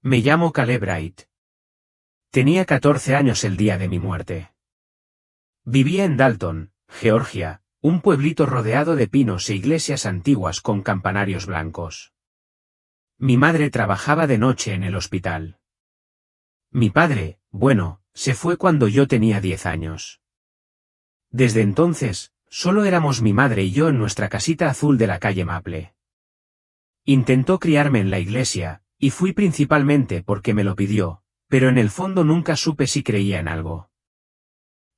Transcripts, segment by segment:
Me llamo Caleb Wright. Tenía 14 años el día de mi muerte. Vivía en Dalton, Georgia, un pueblito rodeado de pinos e iglesias antiguas con campanarios blancos. Mi madre trabajaba de noche en el hospital. Mi padre, bueno, se fue cuando yo tenía 10 años. Desde entonces, solo éramos mi madre y yo en nuestra casita azul de la calle Maple. Intentó criarme en la iglesia, y fui principalmente porque me lo pidió, pero en el fondo nunca supe si creía en algo.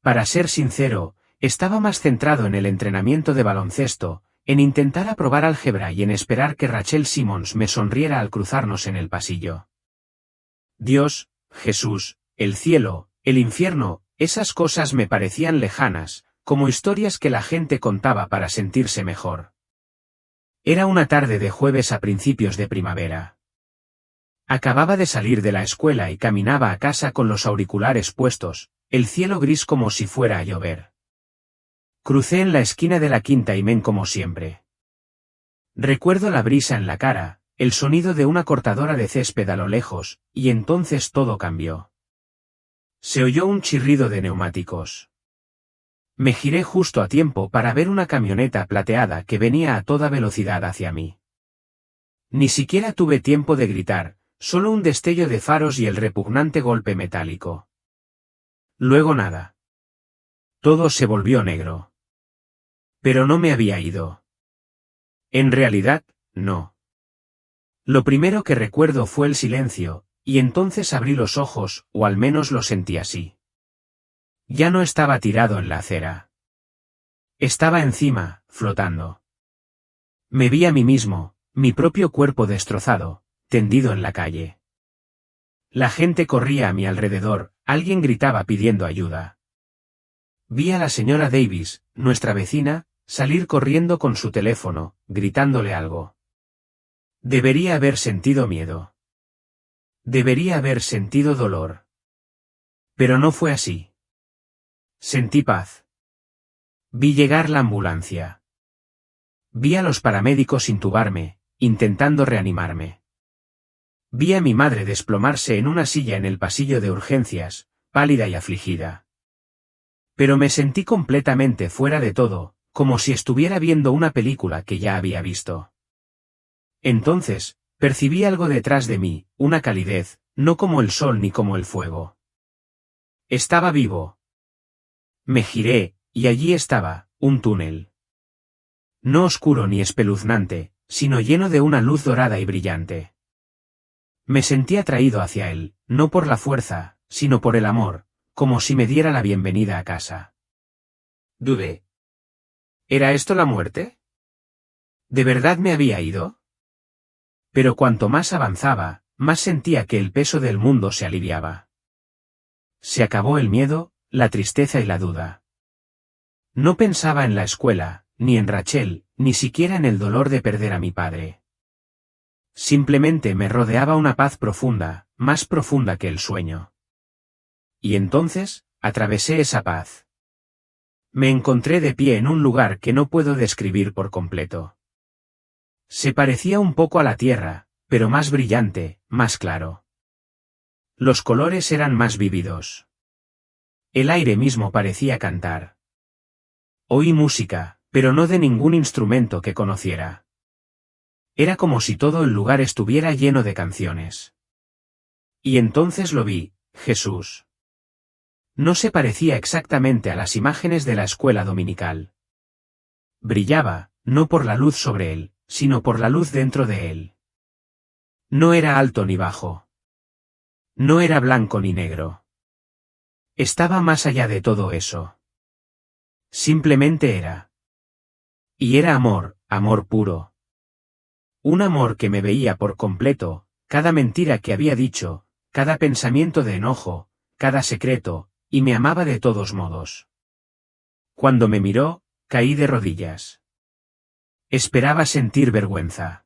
Para ser sincero, estaba más centrado en el entrenamiento de baloncesto, en intentar aprobar álgebra y en esperar que Rachel Simmons me sonriera al cruzarnos en el pasillo. Dios, Jesús, el cielo, el infierno, esas cosas me parecían lejanas, como historias que la gente contaba para sentirse mejor. Era una tarde de jueves a principios de primavera. Acababa de salir de la escuela y caminaba a casa con los auriculares puestos, el cielo gris como si fuera a llover. Crucé en la esquina de la Quinta y Main como siempre. Recuerdo la brisa en la cara, el sonido de una cortadora de césped a lo lejos, y entonces todo cambió. Se oyó un chirrido de neumáticos. Me giré justo a tiempo para ver una camioneta plateada que venía a toda velocidad hacia mí. Ni siquiera tuve tiempo de gritar, solo un destello de faros y el repugnante golpe metálico. Luego nada. Todo se volvió negro. Pero no me había ido. En realidad, no. Lo primero que recuerdo fue el silencio, y entonces abrí los ojos, o al menos lo sentí así. Ya no estaba tirado en la acera. Estaba encima, flotando. Me vi a mí mismo, mi propio cuerpo destrozado, tendido en la calle. La gente corría a mi alrededor, alguien gritaba pidiendo ayuda. Vi a la señora Davis, nuestra vecina, salir corriendo con su teléfono, gritándole algo. Debería haber sentido miedo. Debería haber sentido dolor. Pero no fue así. Sentí paz. Vi llegar la ambulancia. Vi a los paramédicos intubarme, intentando reanimarme. Vi a mi madre desplomarse en una silla en el pasillo de urgencias, pálida y afligida. Pero me sentí completamente fuera de todo, como si estuviera viendo una película que ya había visto. Entonces, percibí algo detrás de mí, una calidez, no como el sol ni como el fuego. Estaba vivo. Me giré, y allí estaba, un túnel. No oscuro ni espeluznante, sino lleno de una luz dorada y brillante. Me sentí atraído hacia él, no por la fuerza, sino por el amor, como si me diera la bienvenida a casa. Dudé. ¿Era esto la muerte? ¿De verdad me había ido? Pero cuanto más avanzaba, más sentía que el peso del mundo se aliviaba. Se acabó el miedo, la tristeza y la duda. No pensaba en la escuela, ni en Rachel, ni siquiera en el dolor de perder a mi padre. Simplemente me rodeaba una paz profunda, más profunda que el sueño. Y entonces, atravesé esa paz. Me encontré de pie en un lugar que no puedo describir por completo. Se parecía un poco a la tierra, pero más brillante, más claro. Los colores eran más vívidos. El aire mismo parecía cantar. Oí música, pero no de ningún instrumento que conociera. Era como si todo el lugar estuviera lleno de canciones. Y entonces lo vi, Jesús. No se parecía exactamente a las imágenes de la escuela dominical. Brillaba, no por la luz sobre él, sino por la luz dentro de él. No era alto ni bajo. No era blanco ni negro. Estaba más allá de todo eso. Simplemente era. Y era amor, amor puro. Un amor que me veía por completo, cada mentira que había dicho, cada pensamiento de enojo, cada secreto, y me amaba de todos modos. Cuando me miró, caí de rodillas. Esperaba sentir vergüenza.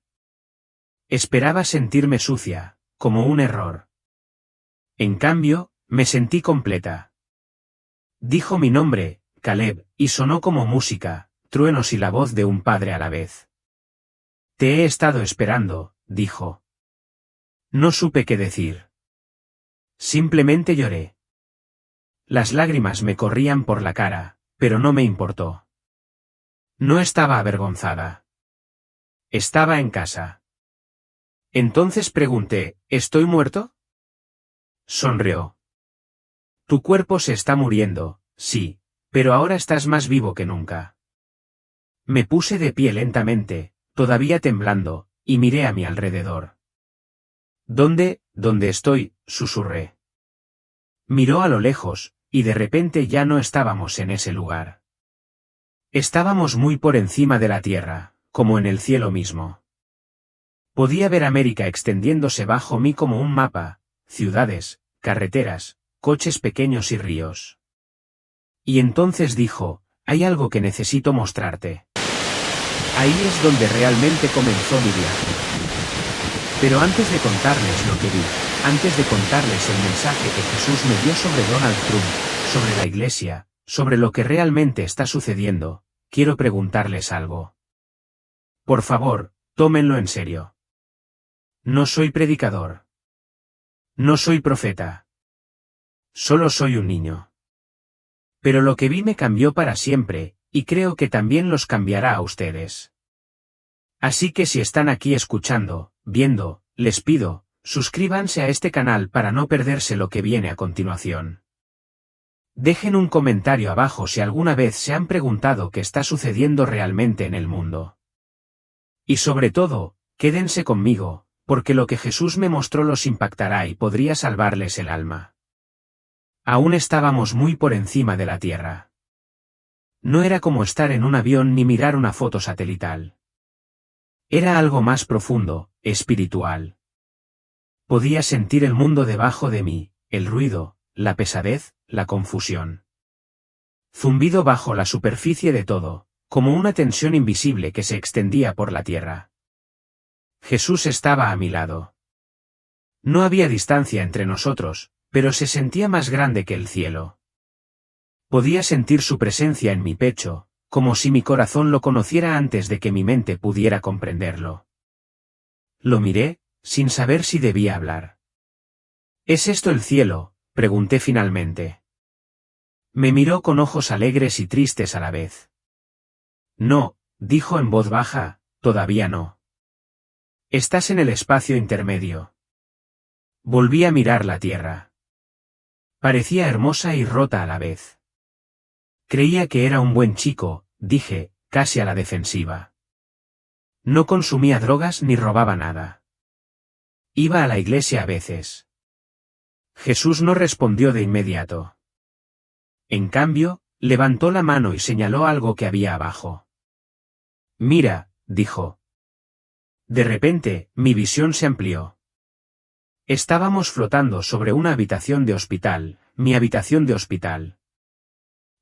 Esperaba sentirme sucia, como un error. En cambio, me sentí completa. Dijo mi nombre, Caleb, y sonó como música, truenos y la voz de un padre a la vez. Te he estado esperando, dijo. No supe qué decir. Simplemente lloré. Las lágrimas me corrían por la cara, pero no me importó. No estaba avergonzada. Estaba en casa. Entonces pregunté, ¿estoy muerto? Sonrió. Tu cuerpo se está muriendo, sí, pero ahora estás más vivo que nunca. Me puse de pie lentamente, todavía temblando, y miré a mi alrededor. ¿Dónde estoy?, susurré. Miró a lo lejos, y de repente ya no estábamos en ese lugar. Estábamos muy por encima de la tierra, como en el cielo mismo. Podía ver América extendiéndose bajo mí como un mapa, ciudades, carreteras, coches pequeños y ríos. Y entonces dijo, hay algo que necesito mostrarte. Ahí es donde realmente comenzó mi viaje. Pero antes de contarles lo que vi, antes de contarles el mensaje que Jesús me dio sobre Donald Trump, sobre la iglesia, sobre lo que realmente está sucediendo, quiero preguntarles algo. Por favor, tómenlo en serio. No soy predicador. No soy profeta. Solo soy un niño. Pero lo que vi me cambió para siempre, y creo que también los cambiará a ustedes. Así que si están aquí escuchando, viendo, les pido, suscríbanse a este canal para no perderse lo que viene a continuación. Dejen un comentario abajo si alguna vez se han preguntado qué está sucediendo realmente en el mundo. Y sobre todo, quédense conmigo, porque lo que Jesús me mostró los impactará y podría salvarles el alma. Aún estábamos muy por encima de la Tierra. No era como estar en un avión ni mirar una foto satelital. Era algo más profundo, espiritual. Podía sentir el mundo debajo de mí, el ruido, la pesadez, la confusión. Zumbido bajo la superficie de todo, como una tensión invisible que se extendía por la tierra. Jesús estaba a mi lado. No había distancia entre nosotros, pero se sentía más grande que el cielo. Podía sentir su presencia en mi pecho, como si mi corazón lo conociera antes de que mi mente pudiera comprenderlo. Lo miré, sin saber si debía hablar. ¿Es esto el cielo?, pregunté finalmente. Me miró con ojos alegres y tristes a la vez. No, dijo en voz baja, todavía no. Estás en el espacio intermedio. Volví a mirar la tierra. Parecía hermosa y rota a la vez. Creía que era un buen chico, dije, casi a la defensiva. No consumía drogas ni robaba nada. Iba a la iglesia a veces. Jesús no respondió de inmediato. En cambio, levantó la mano y señaló algo que había abajo. Mira, dijo. De repente, mi visión se amplió. Estábamos flotando sobre una habitación de hospital, mi habitación de hospital.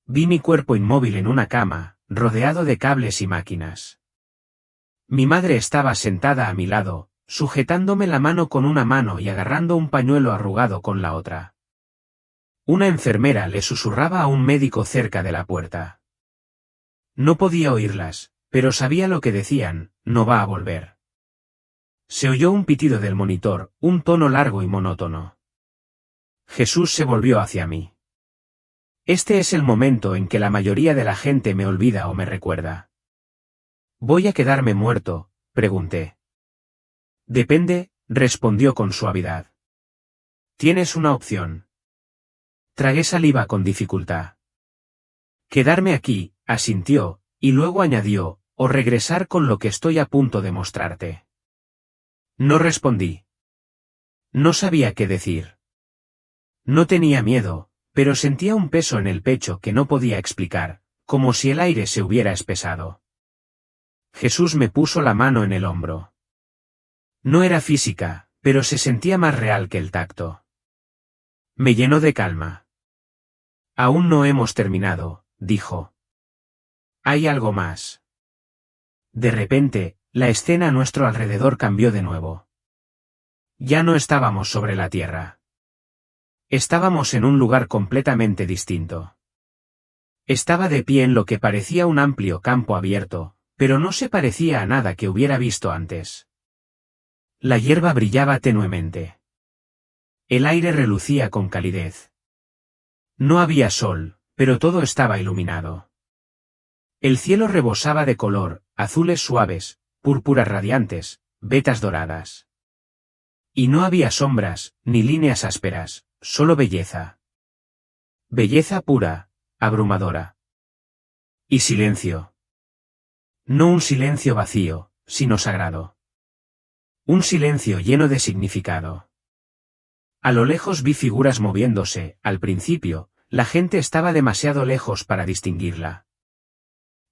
Vi mi cuerpo inmóvil en una cama, rodeado de cables y máquinas. Mi madre estaba sentada a mi lado, sujetándome la mano con una mano y agarrando un pañuelo arrugado con la otra. Una enfermera le susurraba a un médico cerca de la puerta. No podía oírlas, pero sabía lo que decían, no va a volver. Se oyó un pitido del monitor, un tono largo y monótono. Jesús se volvió hacia mí. Este es el momento en que la mayoría de la gente me olvida o me recuerda. ¿Voy a quedarme muerto?, pregunté. Depende, respondió con suavidad. Tienes una opción. Tragué saliva con dificultad. Quedarme aquí, asintió, y luego añadió, o regresar con lo que estoy a punto de mostrarte. No respondí. No sabía qué decir. No tenía miedo, pero sentía un peso en el pecho que no podía explicar, como si el aire se hubiera espesado. Jesús me puso la mano en el hombro. No era física, pero se sentía más real que el tacto. Me llenó de calma. Aún no hemos terminado, dijo. Hay algo más. De repente, la escena a nuestro alrededor cambió de nuevo. Ya no estábamos sobre la tierra. Estábamos en un lugar completamente distinto. Estaba de pie en lo que parecía un amplio campo abierto, pero no se parecía a nada que hubiera visto antes. La hierba brillaba tenuemente. El aire relucía con calidez. No había sol, pero todo estaba iluminado. El cielo rebosaba de color, azules suaves, púrpuras radiantes, vetas doradas. Y no había sombras, ni líneas ásperas, solo belleza. Belleza pura, abrumadora. Y silencio. No un silencio vacío, sino sagrado. Un silencio lleno de significado. A lo lejos vi figuras moviéndose, al principio, la gente estaba demasiado lejos para distinguirla.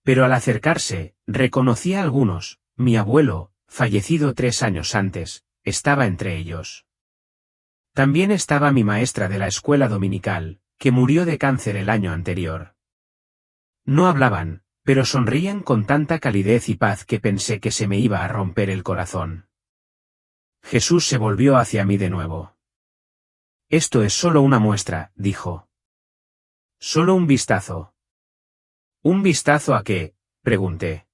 Pero al acercarse, reconocí a algunos, mi abuelo, fallecido 3 años antes, estaba entre ellos. También estaba mi maestra de la escuela dominical, que murió de cáncer el año anterior. No hablaban, pero sonreían con tanta calidez y paz que pensé que se me iba a romper el corazón. Jesús se volvió hacia mí de nuevo. Esto es solo una muestra, dijo. Solo un vistazo. ¿Un vistazo a qué?, pregunté.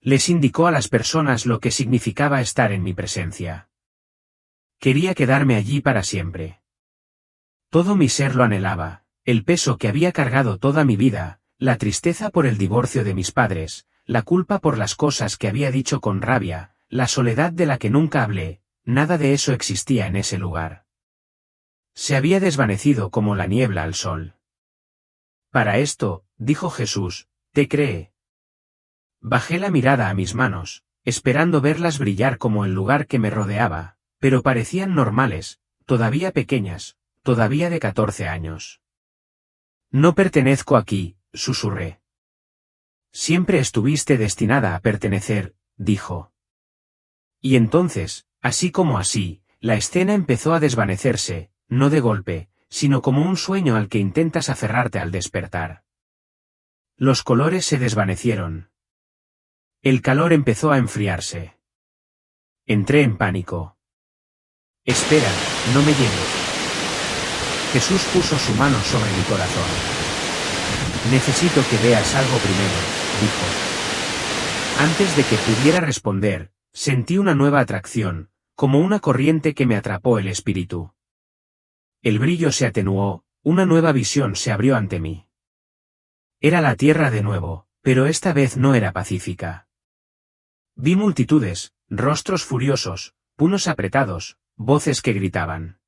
Les indicó a las personas lo que significaba estar en mi presencia. Quería quedarme allí para siempre. Todo mi ser lo anhelaba, el peso que había cargado toda mi vida, la tristeza por el divorcio de mis padres, la culpa por las cosas que había dicho con rabia, la soledad de la que nunca hablé, nada de eso existía en ese lugar. Se había desvanecido como la niebla al sol. Para esto, dijo Jesús, te cree. Bajé la mirada a mis manos, esperando verlas brillar como el lugar que me rodeaba, pero parecían normales, todavía pequeñas, todavía de 14 años. No pertenezco aquí, susurré. Siempre estuviste destinada a pertenecer, dijo. Y entonces, así como así, la escena empezó a desvanecerse, no de golpe, sino como un sueño al que intentas aferrarte al despertar. Los colores se desvanecieron. El calor empezó a enfriarse. Entré en pánico. Espera, no me lleves. Jesús puso su mano sobre mi corazón. Necesito que veas algo primero, dijo. Antes de que pudiera responder, sentí una nueva atracción, como una corriente que me atrapó el espíritu. El brillo se atenuó, una nueva visión se abrió ante mí. Era la tierra de nuevo, pero esta vez no era pacífica. Vi multitudes, rostros furiosos, puños apretados, voces que gritaban.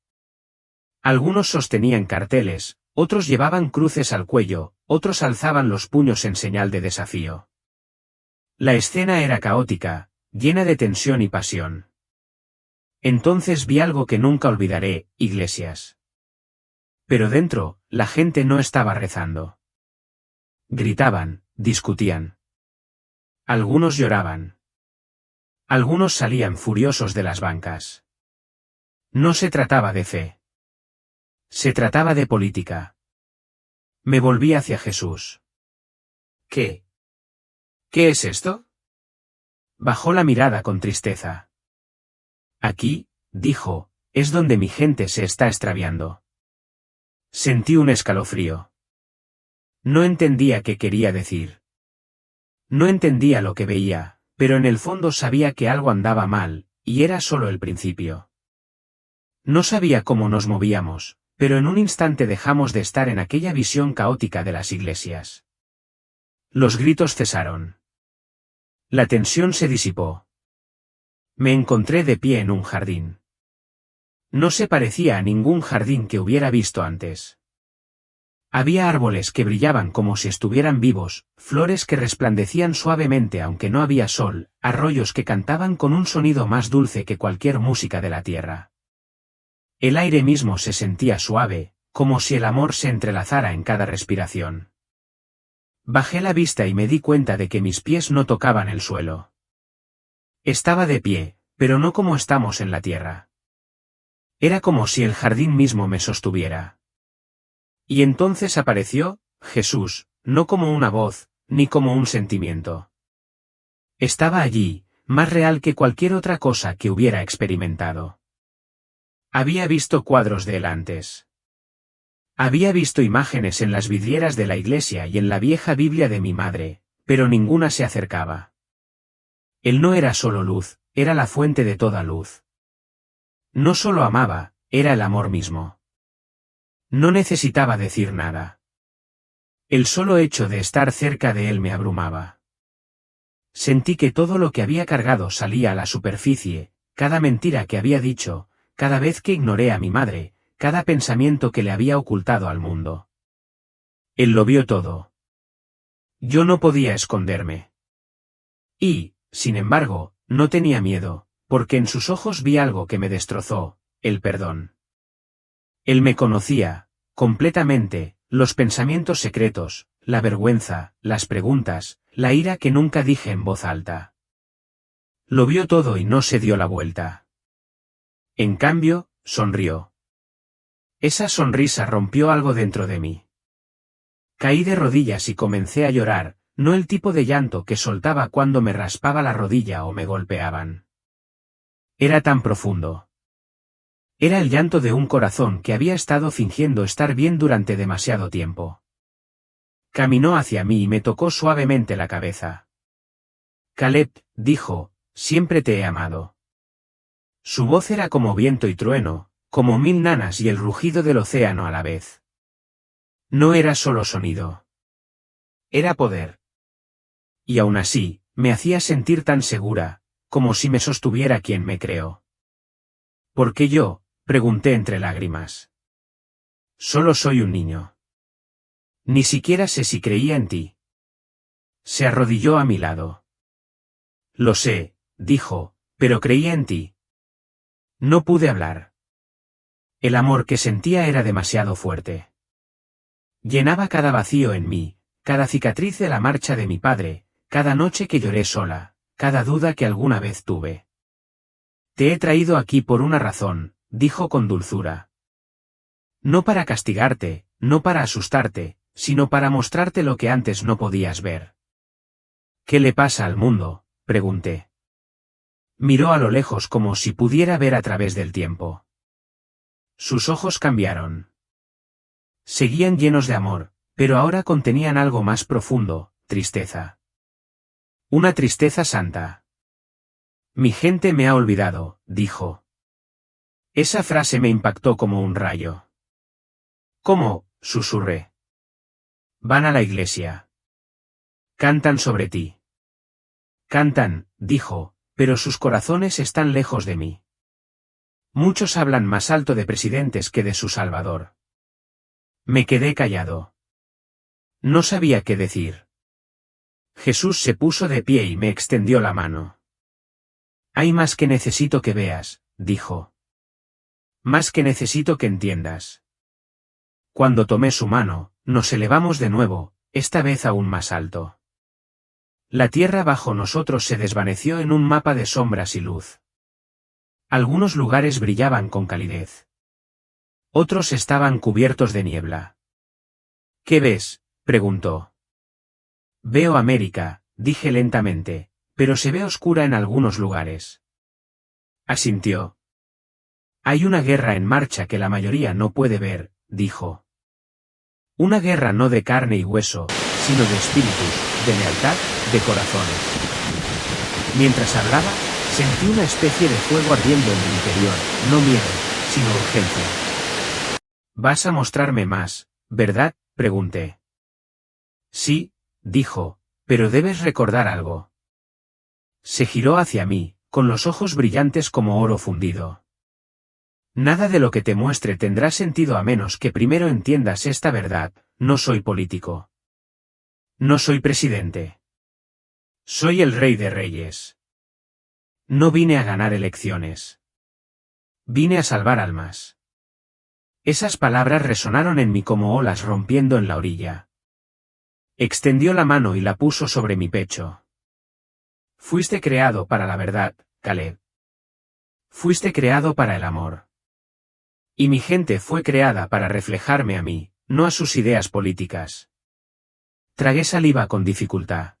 Algunos sostenían carteles, otros llevaban cruces al cuello, otros alzaban los puños en señal de desafío. La escena era caótica, llena de tensión y pasión. Entonces vi algo que nunca olvidaré, iglesias. Pero dentro, la gente no estaba rezando. Gritaban, discutían. Algunos lloraban. Algunos salían furiosos de las bancas. No se trataba de fe. Se trataba de política. Me volví hacia Jesús. ¿Qué? ¿Qué es esto? Bajó la mirada con tristeza. Aquí, dijo, es donde mi gente se está extraviando. Sentí un escalofrío. No entendía qué quería decir. No entendía lo que veía, pero en el fondo sabía que algo andaba mal, y era solo el principio. No sabía cómo nos movíamos, pero en un instante dejamos de estar en aquella visión caótica de las iglesias. Los gritos cesaron. La tensión se disipó. Me encontré de pie en un jardín. No se parecía a ningún jardín que hubiera visto antes. Había árboles que brillaban como si estuvieran vivos, flores que resplandecían suavemente aunque no había sol, arroyos que cantaban con un sonido más dulce que cualquier música de la tierra. El aire mismo se sentía suave, como si el amor se entrelazara en cada respiración. Bajé la vista y me di cuenta de que mis pies no tocaban el suelo. Estaba de pie, pero no como estamos en la tierra. Era como si el jardín mismo me sostuviera. Y entonces apareció, Jesús, no como una voz, ni como un sentimiento. Estaba allí, más real que cualquier otra cosa que hubiera experimentado. Había visto cuadros de él antes. Había visto imágenes en las vidrieras de la iglesia y en la vieja Biblia de mi madre, pero ninguna se acercaba. Él no era solo luz, era la fuente de toda luz. No solo amaba, era el amor mismo. No necesitaba decir nada. El solo hecho de estar cerca de él me abrumaba. Sentí que todo lo que había cargado salía a la superficie, cada mentira que había dicho, cada vez que ignoré a mi madre, cada pensamiento que le había ocultado al mundo. Él lo vio todo. Yo no podía esconderme. Y, sin embargo, no tenía miedo, porque en sus ojos vi algo que me destrozó, el perdón. Él me conocía, completamente, los pensamientos secretos, la vergüenza, las preguntas, la ira que nunca dije en voz alta. Lo vio todo y no se dio la vuelta. En cambio, sonrió. Esa sonrisa rompió algo dentro de mí. Caí de rodillas y comencé a llorar, no el tipo de llanto que soltaba cuando me raspaba la rodilla o me golpeaban. Era tan profundo. Era el llanto de un corazón que había estado fingiendo estar bien durante demasiado tiempo. Caminó hacia mí y me tocó suavemente la cabeza. Caleb, dijo, siempre te he amado. Su voz era como viento y trueno, como mil nanas y el rugido del océano a la vez. No era solo sonido. Era poder. Y aún así, me hacía sentir tan segura, como si me sostuviera quien me creó. ¿Por qué yo?, pregunté entre lágrimas. Solo soy un niño. Ni siquiera sé si creía en ti. Se arrodilló a mi lado. Lo sé, dijo, pero creía en ti. No pude hablar. El amor que sentía era demasiado fuerte. Llenaba cada vacío en mí, cada cicatriz de la marcha de mi padre, cada noche que lloré sola, cada duda que alguna vez tuve. Te he traído aquí por una razón, dijo con dulzura. No para castigarte, no para asustarte, sino para mostrarte lo que antes no podías ver. ¿Qué le pasa al mundo?, pregunté. Miró a lo lejos como si pudiera ver a través del tiempo. Sus ojos cambiaron. Seguían llenos de amor, pero ahora contenían algo más profundo, tristeza. Una tristeza santa. Mi gente me ha olvidado, dijo. Esa frase me impactó como un rayo. ¿Cómo?, susurré. Van a la iglesia. Cantan sobre ti. Cantan, dijo, pero sus corazones están lejos de mí. Muchos hablan más alto de presidentes que de su Salvador. Me quedé callado. No sabía qué decir. Jesús se puso de pie y me extendió la mano. Hay más que necesito que veas, dijo. Más que necesito que entiendas. Cuando tomé su mano, nos elevamos de nuevo, esta vez aún más alto. La tierra bajo nosotros se desvaneció en un mapa de sombras y luz. Algunos lugares brillaban con calidez. Otros estaban cubiertos de niebla. ¿Qué ves?, preguntó. Veo América, dije lentamente, pero se ve oscura en algunos lugares. Asintió. Hay una guerra en marcha que la mayoría no puede ver, dijo. Una guerra no de carne y hueso, sino de espíritus, de lealtad, de corazones. Mientras hablaba, sentí una especie de fuego ardiendo en mi interior, no miedo, sino urgencia. ¿Vas a mostrarme más, verdad?, pregunté. Sí, dijo, pero debes recordar algo. Se giró hacia mí, con los ojos brillantes como oro fundido. Nada de lo que te muestre tendrá sentido a menos que primero entiendas esta verdad, no soy político. No soy presidente. Soy el Rey de Reyes. No vine a ganar elecciones. Vine a salvar almas. Esas palabras resonaron en mí como olas rompiendo en la orilla. Extendió la mano y la puso sobre mi pecho. Fuiste creado para la verdad, Caleb. Fuiste creado para el amor. Y mi gente fue creada para reflejarme a mí, no a sus ideas políticas. Tragué saliva con dificultad.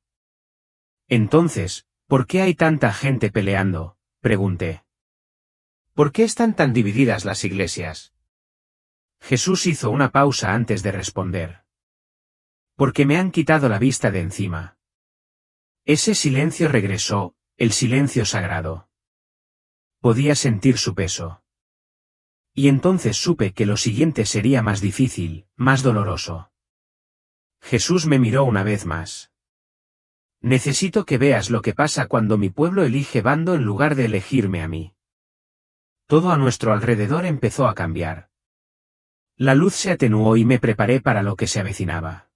Entonces, ¿por qué hay tanta gente peleando?, pregunté. ¿Por qué están tan divididas las iglesias? Jesús hizo una pausa antes de responder. Porque me han quitado la vista de encima. Ese silencio regresó, el silencio sagrado. Podía sentir su peso. Y entonces supe que lo siguiente sería más difícil, más doloroso. Jesús me miró una vez más. Necesito que veas lo que pasa cuando mi pueblo elige bando en lugar de elegirme a mí. Todo a nuestro alrededor empezó a cambiar. La luz se atenuó y me preparé para lo que se avecinaba.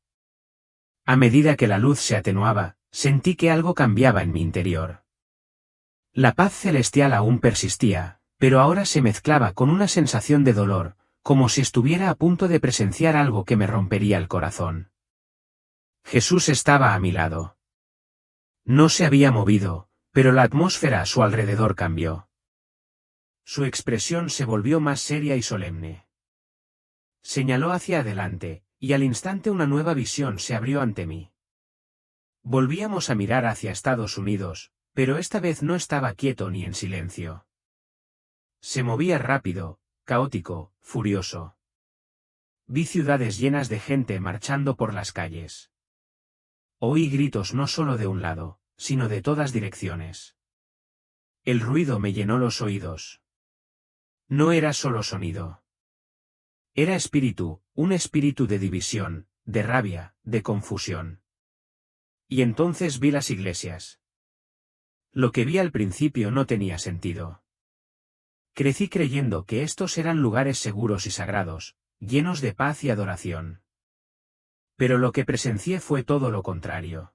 A medida que la luz se atenuaba, sentí que algo cambiaba en mi interior. La paz celestial aún persistía, pero ahora se mezclaba con una sensación de dolor, como si estuviera a punto de presenciar algo que me rompería el corazón. Jesús estaba a mi lado. No se había movido, pero la atmósfera a su alrededor cambió. Su expresión se volvió más seria y solemne. Señaló hacia adelante, y al instante una nueva visión se abrió ante mí. Volvíamos a mirar hacia Estados Unidos, pero esta vez no estaba quieto ni en silencio. Se movía rápido, caótico, furioso. Vi ciudades llenas de gente marchando por las calles. Oí gritos no solo de un lado, sino de todas direcciones. El ruido me llenó los oídos. No era solo sonido. Era espíritu, un espíritu de división, de rabia, de confusión. Y entonces vi las iglesias. Lo que vi al principio no tenía sentido. Crecí creyendo que estos eran lugares seguros y sagrados, llenos de paz y adoración. Pero lo que presencié fue todo lo contrario.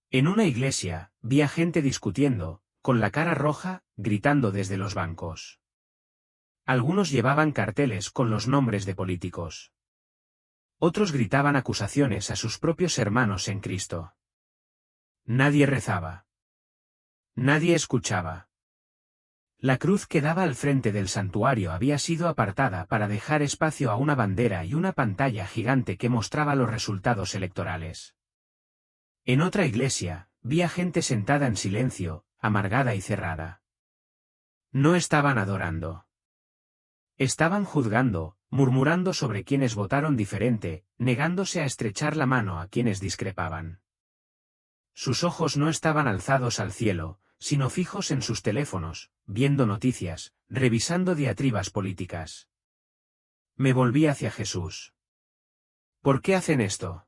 En una iglesia, vi a gente discutiendo, con la cara roja, gritando desde los bancos. Algunos llevaban carteles con los nombres de políticos. Otros gritaban acusaciones a sus propios hermanos en Cristo. Nadie rezaba. Nadie escuchaba. La cruz que daba al frente del santuario había sido apartada para dejar espacio a una bandera y una pantalla gigante que mostraba los resultados electorales. En otra iglesia, vi a gente sentada en silencio, amargada y cerrada. No estaban adorando. Estaban juzgando, murmurando sobre quienes votaron diferente, negándose a estrechar la mano a quienes discrepaban. Sus ojos no estaban alzados al cielo, sino fijos en sus teléfonos, viendo noticias, revisando diatribas políticas. Me volví hacia Jesús. ¿Por qué hacen esto?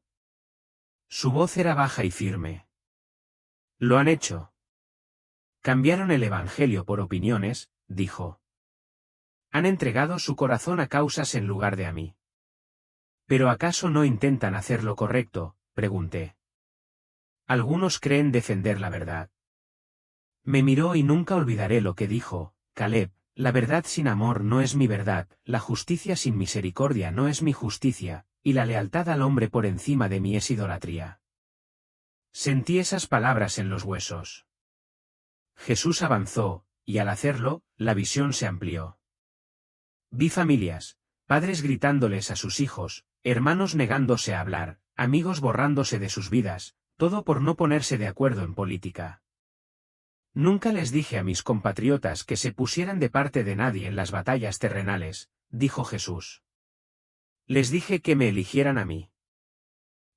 Su voz era baja y firme. Lo han hecho. Cambiaron el Evangelio por opiniones, dijo. Han entregado su corazón a causas en lugar de a mí. ¿Pero acaso no intentan hacer lo correcto?, pregunté. Algunos creen defender la verdad. Me miró y nunca olvidaré lo que dijo, Caleb, la verdad sin amor no es mi verdad, la justicia sin misericordia no es mi justicia, y la lealtad al hombre por encima de mí es idolatría. Sentí esas palabras en los huesos. Jesús avanzó, y al hacerlo, la visión se amplió. Vi familias, padres gritándoles a sus hijos, hermanos negándose a hablar, amigos borrándose de sus vidas, todo por no ponerse de acuerdo en política. Nunca les dije a mis compatriotas que se pusieran de parte de nadie en las batallas terrenales, dijo Jesús. Les dije que me eligieran a mí.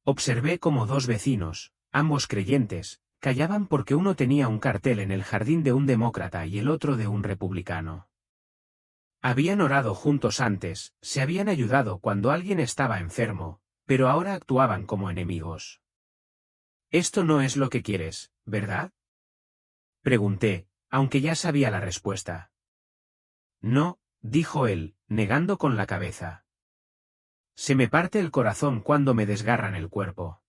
Observé cómo dos vecinos, ambos creyentes, callaban porque uno tenía un cartel en el jardín de un demócrata y el otro de un republicano. Habían orado juntos antes, se habían ayudado cuando alguien estaba enfermo, pero ahora actuaban como enemigos. Esto no es lo que quieres, ¿verdad? Pregunté, aunque ya sabía la respuesta. No, dijo él, negando con la cabeza. Se me parte el corazón cuando me desgarran el cuerpo.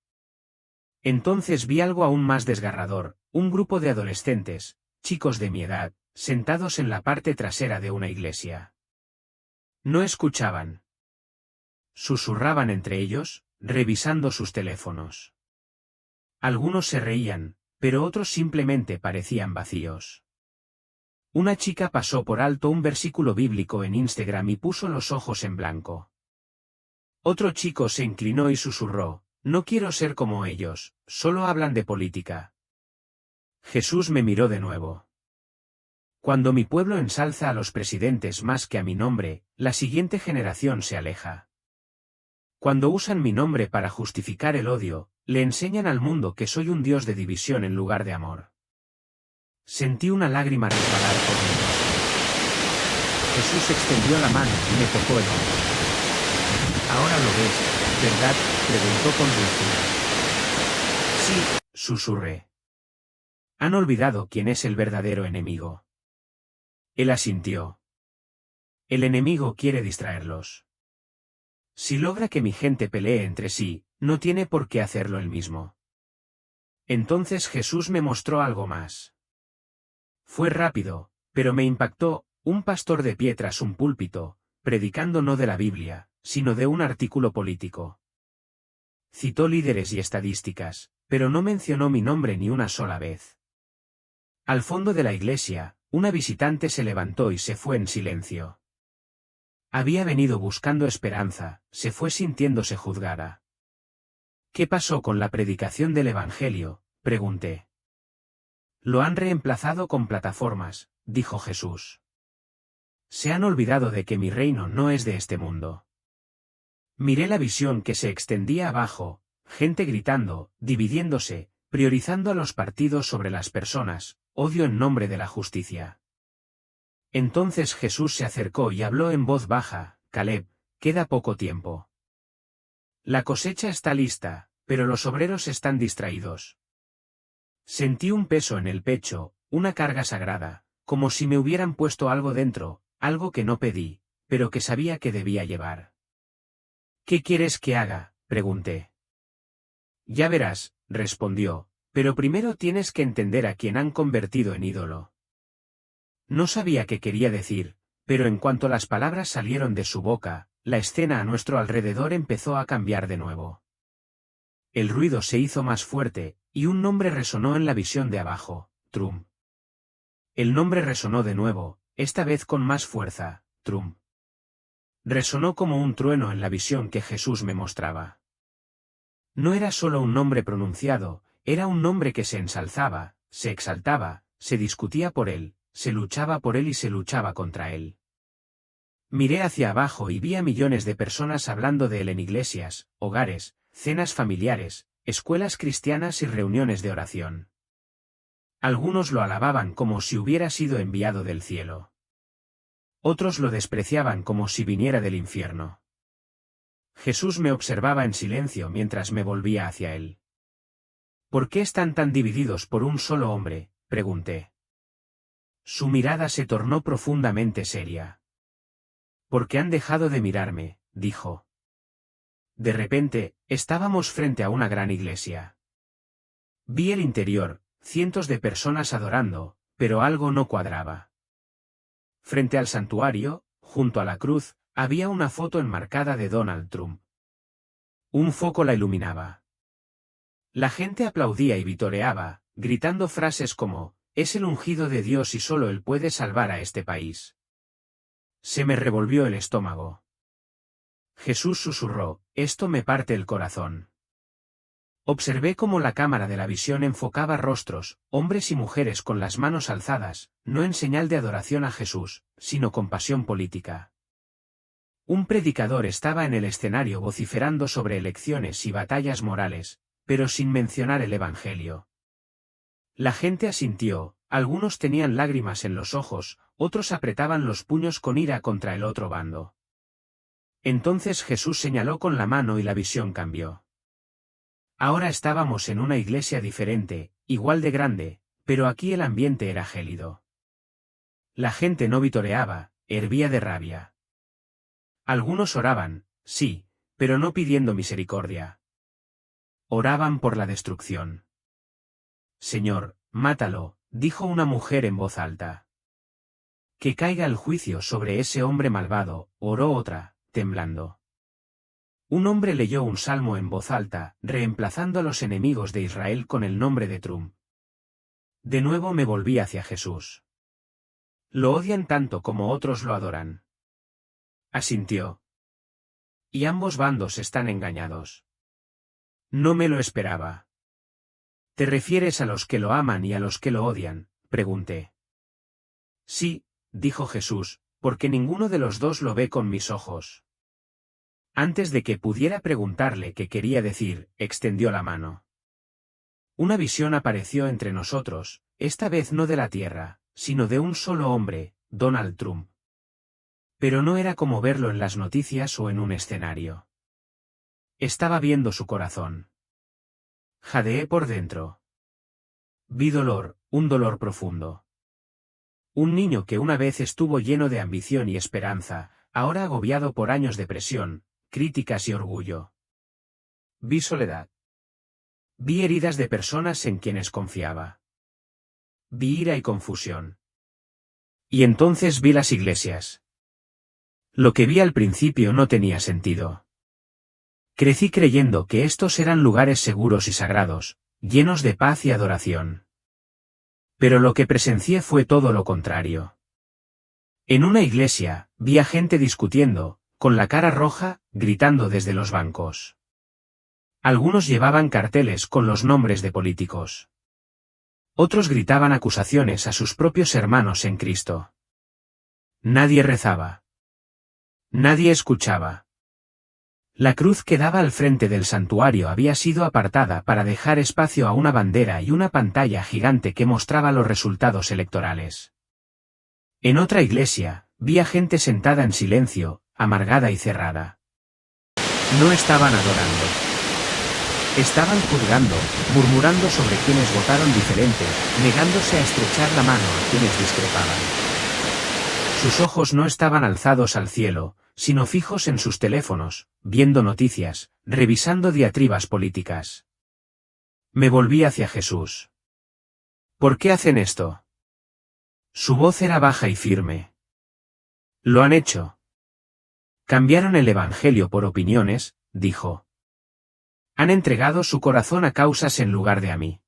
Entonces vi algo aún más desgarrador, un grupo de adolescentes, chicos de mi edad, sentados en la parte trasera de una iglesia. No escuchaban. Susurraban entre ellos, revisando sus teléfonos. Algunos se reían, pero otros simplemente parecían vacíos. Una chica pasó por alto un versículo bíblico en Instagram y puso los ojos en blanco. Otro chico se inclinó y susurró, no quiero ser como ellos, solo hablan de política. Jesús me miró de nuevo. Cuando mi pueblo ensalza a los presidentes más que a mi nombre, la siguiente generación se aleja. Cuando usan mi nombre para justificar el odio, le enseñan al mundo que soy un Dios de división en lugar de amor. Sentí una lágrima resbalar por mi rostro. Jesús extendió la mano y me tocó el hombro. «Ahora lo ves, ¿verdad?», preguntó con dulzura. «Sí», susurré. «Han olvidado quién es el verdadero enemigo». Él asintió. «El enemigo quiere distraerlos. Si logra que mi gente pelee entre sí, no tiene por qué hacerlo él mismo». Entonces Jesús me mostró algo más. Fue rápido, pero me impactó: un pastor de pie tras un púlpito, predicando no de la Biblia, sino de un artículo político. Citó líderes y estadísticas, pero no mencionó mi nombre ni una sola vez. Al fondo de la iglesia, una visitante se levantó y se fue en silencio. Había venido buscando esperanza, se fue sintiéndose juzgada. «¿Qué pasó con la predicación del Evangelio?», pregunté. «Lo han reemplazado con plataformas», dijo Jesús. «Se han olvidado de que mi reino no es de este mundo». Miré la visión que se extendía abajo, gente gritando, dividiéndose, priorizando a los partidos sobre las personas, odio en nombre de la justicia. Entonces Jesús se acercó y habló en voz baja: «Caleb, queda poco tiempo. La cosecha está lista, pero los obreros están distraídos». Sentí un peso en el pecho, una carga sagrada, como si me hubieran puesto algo dentro, algo que no pedí, pero que sabía que debía llevar. «¿Qué quieres que haga?», pregunté. «Ya verás», respondió, «pero primero tienes que entender a quién han convertido en ídolo». No sabía qué quería decir, pero en cuanto las palabras salieron de su boca, la escena a nuestro alrededor empezó a cambiar de nuevo. El ruido se hizo más fuerte, y un nombre resonó en la visión de abajo: Trump. El nombre resonó de nuevo, esta vez con más fuerza: Trump. Resonó como un trueno en la visión que Jesús me mostraba. No era solo un nombre pronunciado, era un nombre que se ensalzaba, se exaltaba, se discutía por él, se luchaba por él y se luchaba contra él. Miré hacia abajo y vi a millones de personas hablando de él en iglesias, hogares, cenas familiares, escuelas cristianas y reuniones de oración. Algunos lo alababan como si hubiera sido enviado del cielo. Otros lo despreciaban como si viniera del infierno. Jesús me observaba en silencio mientras me volvía hacia él. «¿Por qué están tan divididos por un solo hombre?», pregunté. Su mirada se tornó profundamente seria. «Porque han dejado de mirarme», dijo. De repente, estábamos frente a una gran iglesia. Vi el interior, cientos de personas adorando, pero algo no cuadraba. Frente al santuario, junto a la cruz, había una foto enmarcada de Donald Trump. Un foco la iluminaba. La gente aplaudía y vitoreaba, gritando frases como: «Es el ungido de Dios y solo él puede salvar a este país». Se me revolvió el estómago. Jesús susurró: «Esto me parte el corazón». Observé cómo la cámara de la visión enfocaba rostros, hombres y mujeres con las manos alzadas, no en señal de adoración a Jesús, sino con pasión política. Un predicador estaba en el escenario vociferando sobre elecciones y batallas morales, pero sin mencionar el Evangelio. La gente asintió, algunos tenían lágrimas en los ojos, otros apretaban los puños con ira contra el otro bando. Entonces Jesús señaló con la mano y la visión cambió. Ahora estábamos en una iglesia diferente, igual de grande, pero aquí el ambiente era gélido. La gente no vitoreaba, hervía de rabia. Algunos oraban, sí, pero no pidiendo misericordia. Oraban por la destrucción. «Señor, mátalo», dijo una mujer en voz alta. «Que caiga el juicio sobre ese hombre malvado», oró otra, temblando. Un hombre leyó un salmo en voz alta, reemplazando a los enemigos de Israel con el nombre de Trump. De nuevo me volví hacia Jesús. «Lo odian tanto como otros lo adoran». Asintió. «Y ambos bandos están engañados». No me lo esperaba. «¿Te refieres a los que lo aman y a los que lo odian?», pregunté. «Sí», dijo Jesús, «porque ninguno de los dos lo ve con mis ojos». Antes de que pudiera preguntarle qué quería decir, extendió la mano. Una visión apareció entre nosotros, esta vez no de la Tierra, sino de un solo hombre, Donald Trump. Pero no era como verlo en las noticias o en un escenario. Estaba viendo su corazón. Jadeé por dentro. Vi dolor, un dolor profundo. Un niño que una vez estuvo lleno de ambición y esperanza, ahora agobiado por años de presión, críticas y orgullo. Vi soledad. Vi heridas de personas en quienes confiaba. Vi ira y confusión. Y entonces vi las iglesias. Lo que vi al principio no tenía sentido. Crecí creyendo que estos eran lugares seguros y sagrados, llenos de paz y adoración. Pero lo que presencié fue todo lo contrario. En una iglesia, vi a gente discutiendo, con la cara roja, gritando desde los bancos. Algunos llevaban carteles con los nombres de políticos. Otros gritaban acusaciones a sus propios hermanos en Cristo. Nadie rezaba. Nadie escuchaba. La cruz que daba al frente del santuario había sido apartada para dejar espacio a una bandera y una pantalla gigante que mostraba los resultados electorales. En otra iglesia, vi a gente sentada en silencio, amargada y cerrada. No estaban adorando. Estaban juzgando, murmurando sobre quienes votaron diferente, negándose a estrechar la mano a quienes discrepaban. Sus ojos no estaban alzados al cielo, sino fijos en sus teléfonos, viendo noticias, revisando diatribas políticas. Me volví hacia Jesús. ¿Por qué hacen esto? Su voz era baja y firme. Lo han hecho. Cambiaron el Evangelio por opiniones, dijo. Han entregado su corazón a causas en lugar de a mí.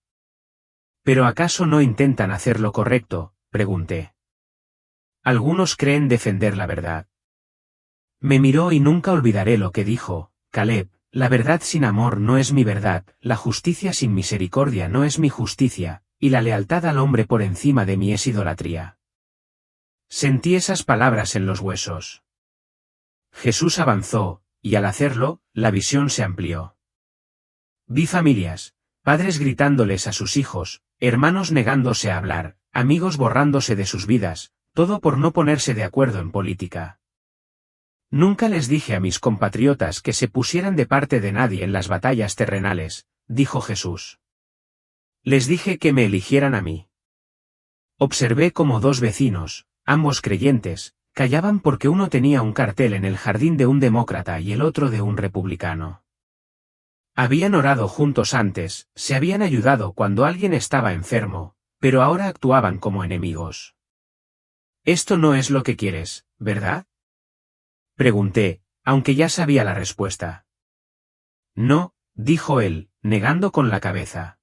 ¿Pero acaso no intentan hacer lo correcto?, pregunté. Algunos creen defender la verdad. Me miró y nunca olvidaré lo que dijo, Caleb, la verdad sin amor no es mi verdad, la justicia sin misericordia no es mi justicia, y la lealtad al hombre por encima de mí es idolatría. Sentí esas palabras en los huesos. Jesús avanzó, y al hacerlo, la visión se amplió. Vi familias, padres gritándoles a sus hijos, hermanos negándose a hablar, amigos borrándose de sus vidas, todo por no ponerse de acuerdo en política. Nunca les dije a mis compatriotas que se pusieran de parte de nadie en las batallas terrenales, dijo Jesús. Les dije que me eligieran a mí. Observé cómo dos vecinos, ambos creyentes, callaban porque uno tenía un cartel en el jardín de un demócrata y el otro de un republicano. Habían orado juntos antes, se habían ayudado cuando alguien estaba enfermo, pero ahora actuaban como enemigos. Esto no es lo que quieres, ¿verdad? Pregunté, aunque ya sabía la respuesta. No, dijo él, negando con la cabeza.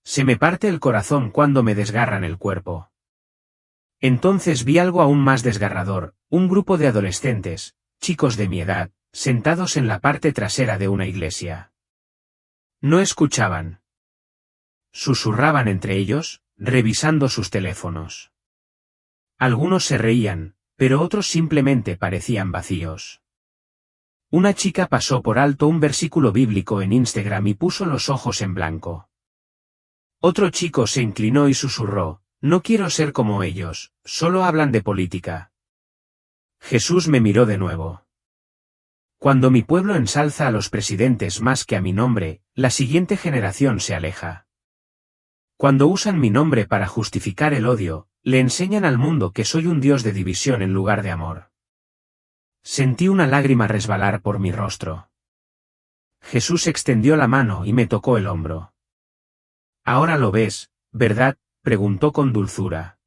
Se me parte el corazón cuando me desgarran el cuerpo. Entonces vi algo aún más desgarrador, un grupo de adolescentes, chicos de mi edad, sentados en la parte trasera de una iglesia. No escuchaban. Susurraban entre ellos, revisando sus teléfonos. Algunos se reían, pero otros simplemente parecían vacíos. Una chica pasó por alto un versículo bíblico en Instagram y puso los ojos en blanco. Otro chico se inclinó y susurró, no quiero ser como ellos, solo hablan de política. Jesús me miró de nuevo. Cuando mi pueblo ensalza a los presidentes más que a mi nombre, la siguiente generación se aleja. Cuando usan mi nombre para justificar el odio, le enseñan al mundo que soy un Dios de división en lugar de amor. Sentí una lágrima resbalar por mi rostro. Jesús extendió la mano y me tocó el hombro. Ahora lo ves, ¿verdad?, preguntó con dulzura.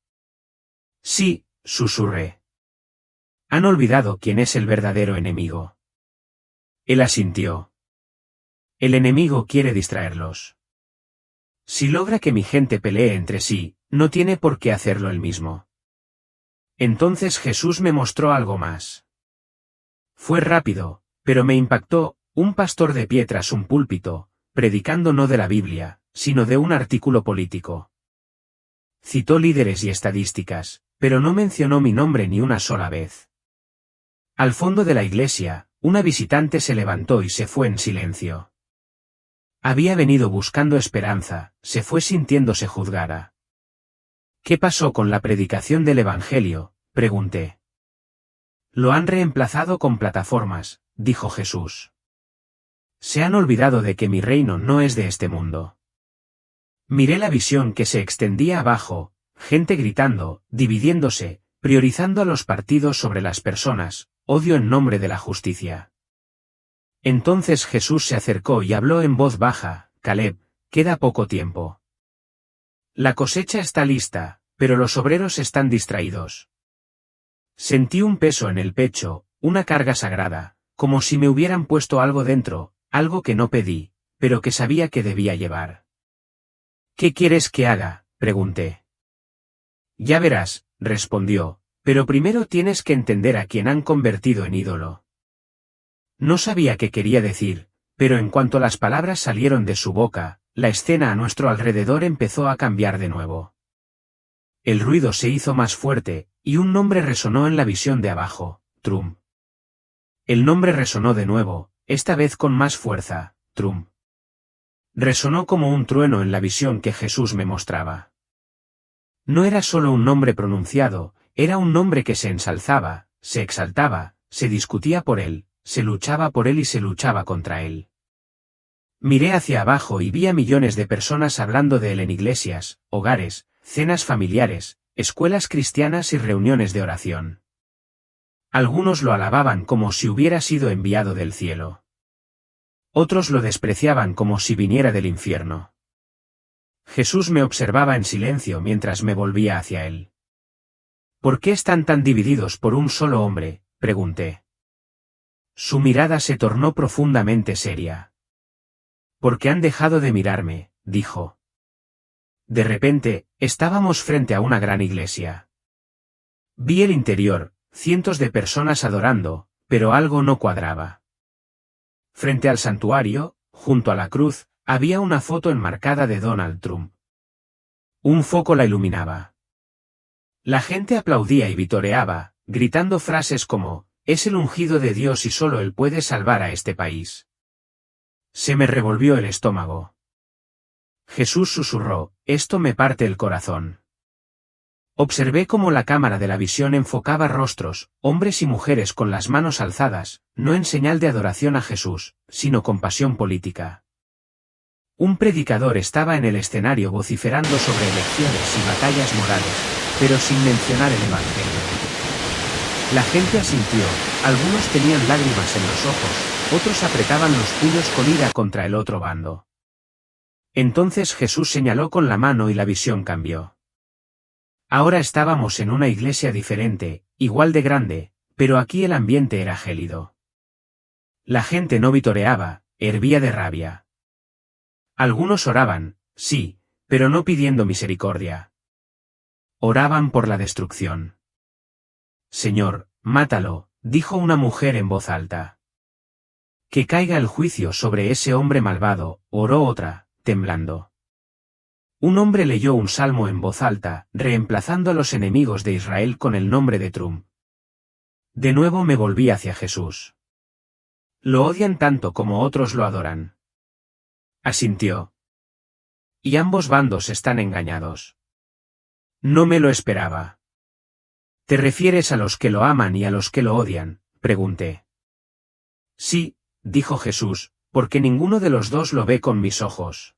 Sí, susurré. Han olvidado quién es el verdadero enemigo. Él asintió. El enemigo quiere distraerlos. Si logra que mi gente pelee entre sí, no tiene por qué hacerlo él mismo. Entonces Jesús me mostró algo más. Fue rápido, pero me impactó, un pastor de pie tras un púlpito, predicando no de la Biblia, sino de un artículo político. Citó líderes y estadísticas, pero no mencionó mi nombre ni una sola vez. Al fondo de la iglesia, una visitante se levantó y se fue en silencio. Había venido buscando esperanza, se fue sintiéndose juzgada. ¿Qué pasó con la predicación del Evangelio?, pregunté. Lo han reemplazado con plataformas, dijo Jesús. Se han olvidado de que mi reino no es de este mundo. Miré la visión que se extendía abajo, gente gritando, dividiéndose, priorizando a los partidos sobre las personas, odio en nombre de la justicia. Entonces Jesús se acercó y habló en voz baja: Caleb, queda poco tiempo. La cosecha está lista, pero los obreros están distraídos. Sentí un peso en el pecho, una carga sagrada, como si me hubieran puesto algo dentro, algo que no pedí, pero que sabía que debía llevar. ¿Qué quieres que haga?, pregunté. Ya verás, respondió, pero primero tienes que entender a quién han convertido en ídolo. No sabía qué quería decir, pero en cuanto las palabras salieron de su boca, la escena a nuestro alrededor empezó a cambiar de nuevo. El ruido se hizo más fuerte, y un nombre resonó en la visión de abajo: Trump. El nombre resonó de nuevo, esta vez con más fuerza: Trump. Resonó como un trueno en la visión que Jesús me mostraba. No era solo un nombre pronunciado, era un nombre que se ensalzaba, se exaltaba, se discutía por él, se luchaba por él y se luchaba contra él. Miré hacia abajo y vi a millones de personas hablando de él en iglesias, hogares, cenas familiares, escuelas cristianas y reuniones de oración. Algunos lo alababan como si hubiera sido enviado del cielo. Otros lo despreciaban como si viniera del infierno. Jesús me observaba en silencio mientras me volvía hacia él. ¿Por qué están tan divididos por un solo hombre?, pregunté. Su mirada se tornó profundamente seria. Porque han dejado de mirarme, dijo. De repente, estábamos frente a una gran iglesia. Vi el interior, cientos de personas adorando, pero algo no cuadraba. Frente al santuario, junto a la cruz, había una foto enmarcada de Donald Trump. Un foco la iluminaba. La gente aplaudía y vitoreaba, gritando frases como: «Es el ungido de Dios y solo él puede salvar a este país». Se me revolvió el estómago. Jesús susurró: «Esto me parte el corazón». Observé cómo la cámara de la visión enfocaba rostros, hombres y mujeres con las manos alzadas, no en señal de adoración a Jesús, sino con pasión política. Un predicador estaba en el escenario vociferando sobre elecciones y batallas morales, pero sin mencionar el Evangelio. La gente asintió, algunos tenían lágrimas en los ojos, otros apretaban los puños con ira contra el otro bando. Entonces Jesús señaló con la mano y la visión cambió. Ahora estábamos en una iglesia diferente, igual de grande, pero aquí el ambiente era gélido. La gente no vitoreaba, hervía de rabia. Algunos oraban, sí, pero no pidiendo misericordia. Oraban por la destrucción. Señor, mátalo, dijo una mujer en voz alta. Que caiga el juicio sobre ese hombre malvado, oró otra, temblando. Un hombre leyó un salmo en voz alta, reemplazando a los enemigos de Israel con el nombre de Trump. De nuevo me volví hacia Jesús. Lo odian tanto como otros lo adoran. Asintió. Y ambos bandos están engañados. No me lo esperaba. ¿Te refieres a los que lo aman y a los que lo odian?, pregunté. Sí, dijo Jesús, porque ninguno de los dos lo ve con mis ojos.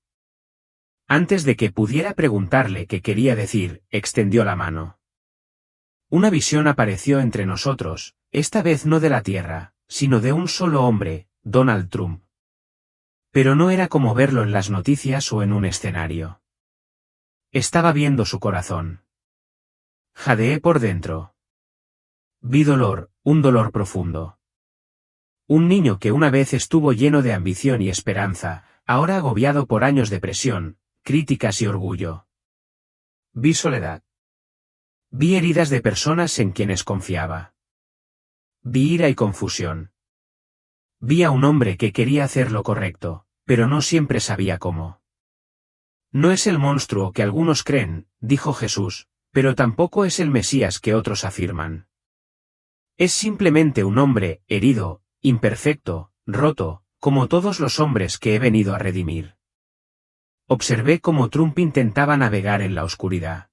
Antes de que pudiera preguntarle qué quería decir, extendió la mano. Una visión apareció entre nosotros, esta vez no de la tierra, sino de un solo hombre, Donald Trump. Pero no era como verlo en las noticias o en un escenario. Estaba viendo su corazón. Jadeé por dentro. Vi dolor, un dolor profundo. Un niño que una vez estuvo lleno de ambición y esperanza, ahora agobiado por años de presión, críticas y orgullo. Vi soledad. Vi heridas de personas en quienes confiaba. Vi ira y confusión. Vi a un hombre que quería hacer lo correcto, pero no siempre sabía cómo. No es el monstruo que algunos creen, dijo Jesús, pero tampoco es el Mesías que otros afirman. Es simplemente un hombre, herido, imperfecto, roto, como todos los hombres que he venido a redimir. Observé cómo Trump intentaba navegar en la oscuridad.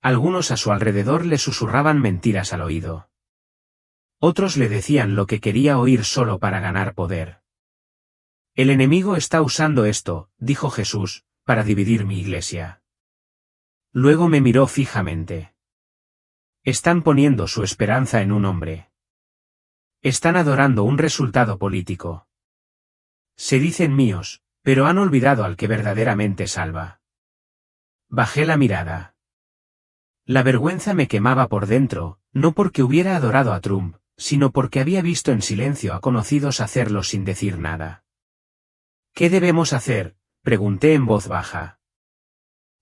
Algunos a su alrededor le susurraban mentiras al oído. Otros le decían lo que quería oír solo para ganar poder. El enemigo está usando esto, dijo Jesús, para dividir mi iglesia. Luego me miró fijamente. Están poniendo su esperanza en un hombre. Están adorando un resultado político. Se dicen míos, pero han olvidado al que verdaderamente salva. Bajé la mirada. La vergüenza me quemaba por dentro, no porque hubiera adorado a Trump, sino porque había visto en silencio a conocidos hacerlo sin decir nada. ¿Qué debemos hacer?, pregunté en voz baja.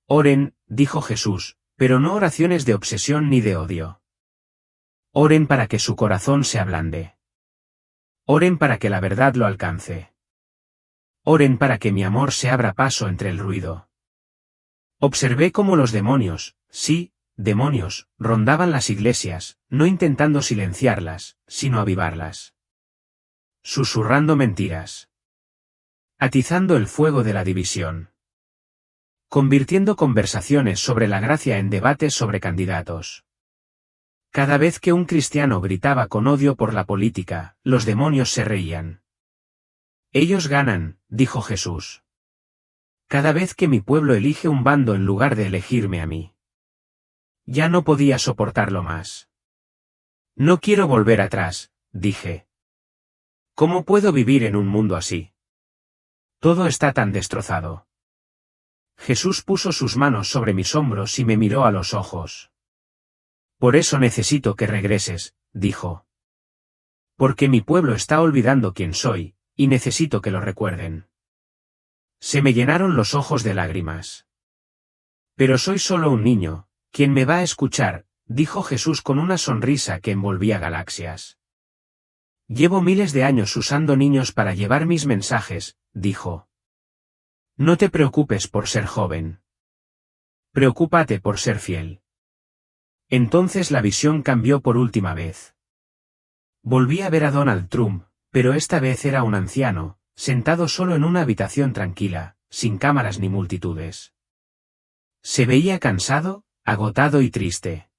Oren, dijo Jesús, pero no oraciones de obsesión ni de odio. Oren para que su corazón se ablande. Oren para que la verdad lo alcance. Oren para que mi amor se abra paso entre el ruido. Observé cómo los demonios, sí, demonios, rondaban las iglesias, no intentando silenciarlas, sino avivarlas. Susurrando mentiras. Atizando el fuego de la división. Convirtiendo conversaciones sobre la gracia en debates sobre candidatos. Cada vez que un cristiano gritaba con odio por la política, los demonios se reían. Ellos ganan, dijo Jesús. Cada vez que mi pueblo elige un bando en lugar de elegirme a mí. Ya no podía soportarlo más. No quiero volver atrás, dije. ¿Cómo puedo vivir en un mundo así? Todo está tan destrozado. Jesús puso sus manos sobre mis hombros y me miró a los ojos. Por eso necesito que regreses, dijo. Porque mi pueblo está olvidando quién soy, y necesito que lo recuerden. Se me llenaron los ojos de lágrimas. Pero soy solo un niño, ¿quién me va a escuchar?, dijo Jesús con una sonrisa que envolvía galaxias. Llevo miles de años usando niños para llevar mis mensajes, dijo. No te preocupes por ser joven. Preocúpate por ser fiel. Entonces la visión cambió por última vez. Volví a ver a Donald Trump, pero esta vez era un anciano, sentado solo en una habitación tranquila, sin cámaras ni multitudes. Se veía cansado, agotado y triste.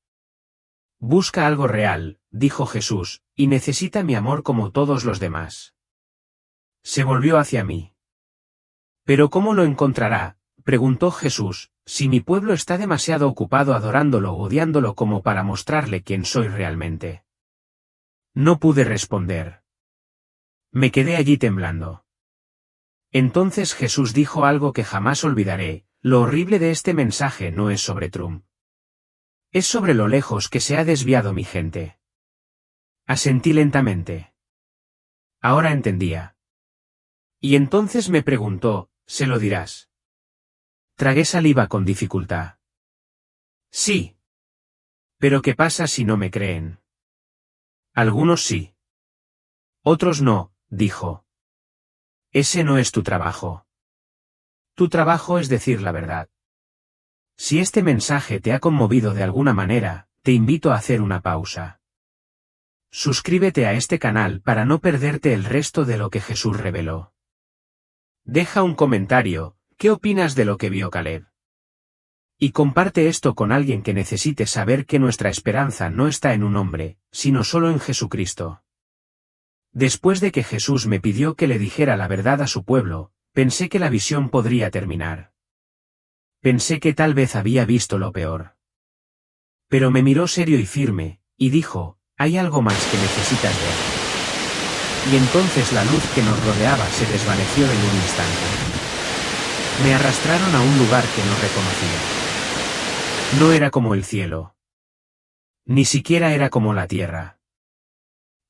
Busca algo real, dijo Jesús, y necesita mi amor como todos los demás. Se volvió hacia mí. ¿Pero cómo lo encontrará?, preguntó Jesús, si mi pueblo está demasiado ocupado adorándolo o odiándolo como para mostrarle quién soy realmente. No pude responder. Me quedé allí temblando. Entonces Jesús dijo algo que jamás olvidaré: lo horrible de este mensaje no es sobre Trump. Es sobre lo lejos que se ha desviado mi gente. Asentí lentamente. Ahora entendía. Y entonces me preguntó, ¿se lo dirás? Tragué saliva con dificultad. Sí. Pero ¿qué pasa si no me creen? Algunos sí. Otros no, dijo. Ese no es tu trabajo. Tu trabajo es decir la verdad. Si este mensaje te ha conmovido de alguna manera, te invito a hacer una pausa. Suscríbete a este canal para no perderte el resto de lo que Jesús reveló. Deja un comentario, ¿qué opinas de lo que vio Caleb? Y comparte esto con alguien que necesite saber que nuestra esperanza no está en un hombre, sino solo en Jesucristo. Después de que Jesús me pidió que le dijera la verdad a su pueblo, pensé que la visión podría terminar. Pensé que tal vez había visto lo peor. Pero me miró serio y firme, y dijo, hay algo más que necesitas ver. Y entonces la luz que nos rodeaba se desvaneció en un instante. Me arrastraron a un lugar que no reconocía. No era como el cielo. Ni siquiera era como la tierra.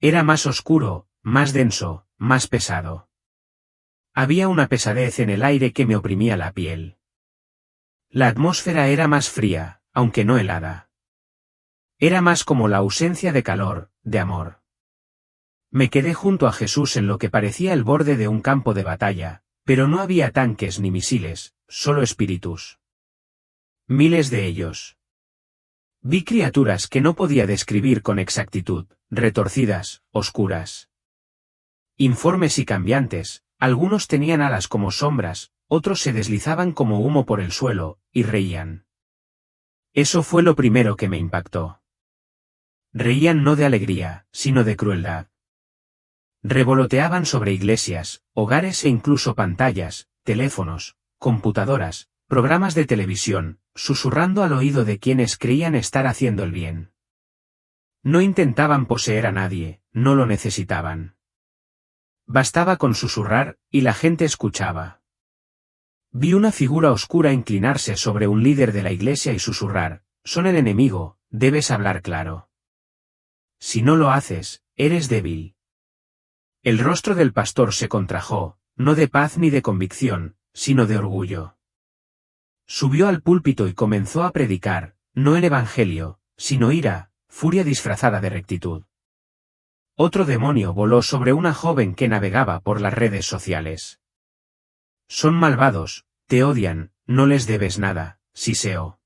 Era más oscuro, más denso, más pesado. Había una pesadez en el aire que me oprimía la piel. La atmósfera era más fría, aunque no helada. Era más como la ausencia de calor, de amor. Me quedé junto a Jesús en lo que parecía el borde de un campo de batalla, pero no había tanques ni misiles, solo espíritus. Miles de ellos. Vi criaturas que no podía describir con exactitud, retorcidas, oscuras. Informes y cambiantes, algunos tenían alas como sombras, otros se deslizaban como humo por el suelo, y reían. Eso fue lo primero que me impactó. Reían no de alegría, sino de crueldad. Revoloteaban sobre iglesias, hogares e incluso pantallas, teléfonos, computadoras, programas de televisión, susurrando al oído de quienes creían estar haciendo el bien. No intentaban poseer a nadie, no lo necesitaban. Bastaba con susurrar, y la gente escuchaba. Vi una figura oscura inclinarse sobre un líder de la iglesia y susurrar: «Son el enemigo, debes hablar claro. Si no lo haces, eres débil». El rostro del pastor se contrajo, no de paz ni de convicción, sino de orgullo. Subió al púlpito y comenzó a predicar, no el evangelio, sino ira, furia disfrazada de rectitud. Otro demonio voló sobre una joven que navegaba por las redes sociales. «Son malvados, te odian, no les debes nada, Siseo».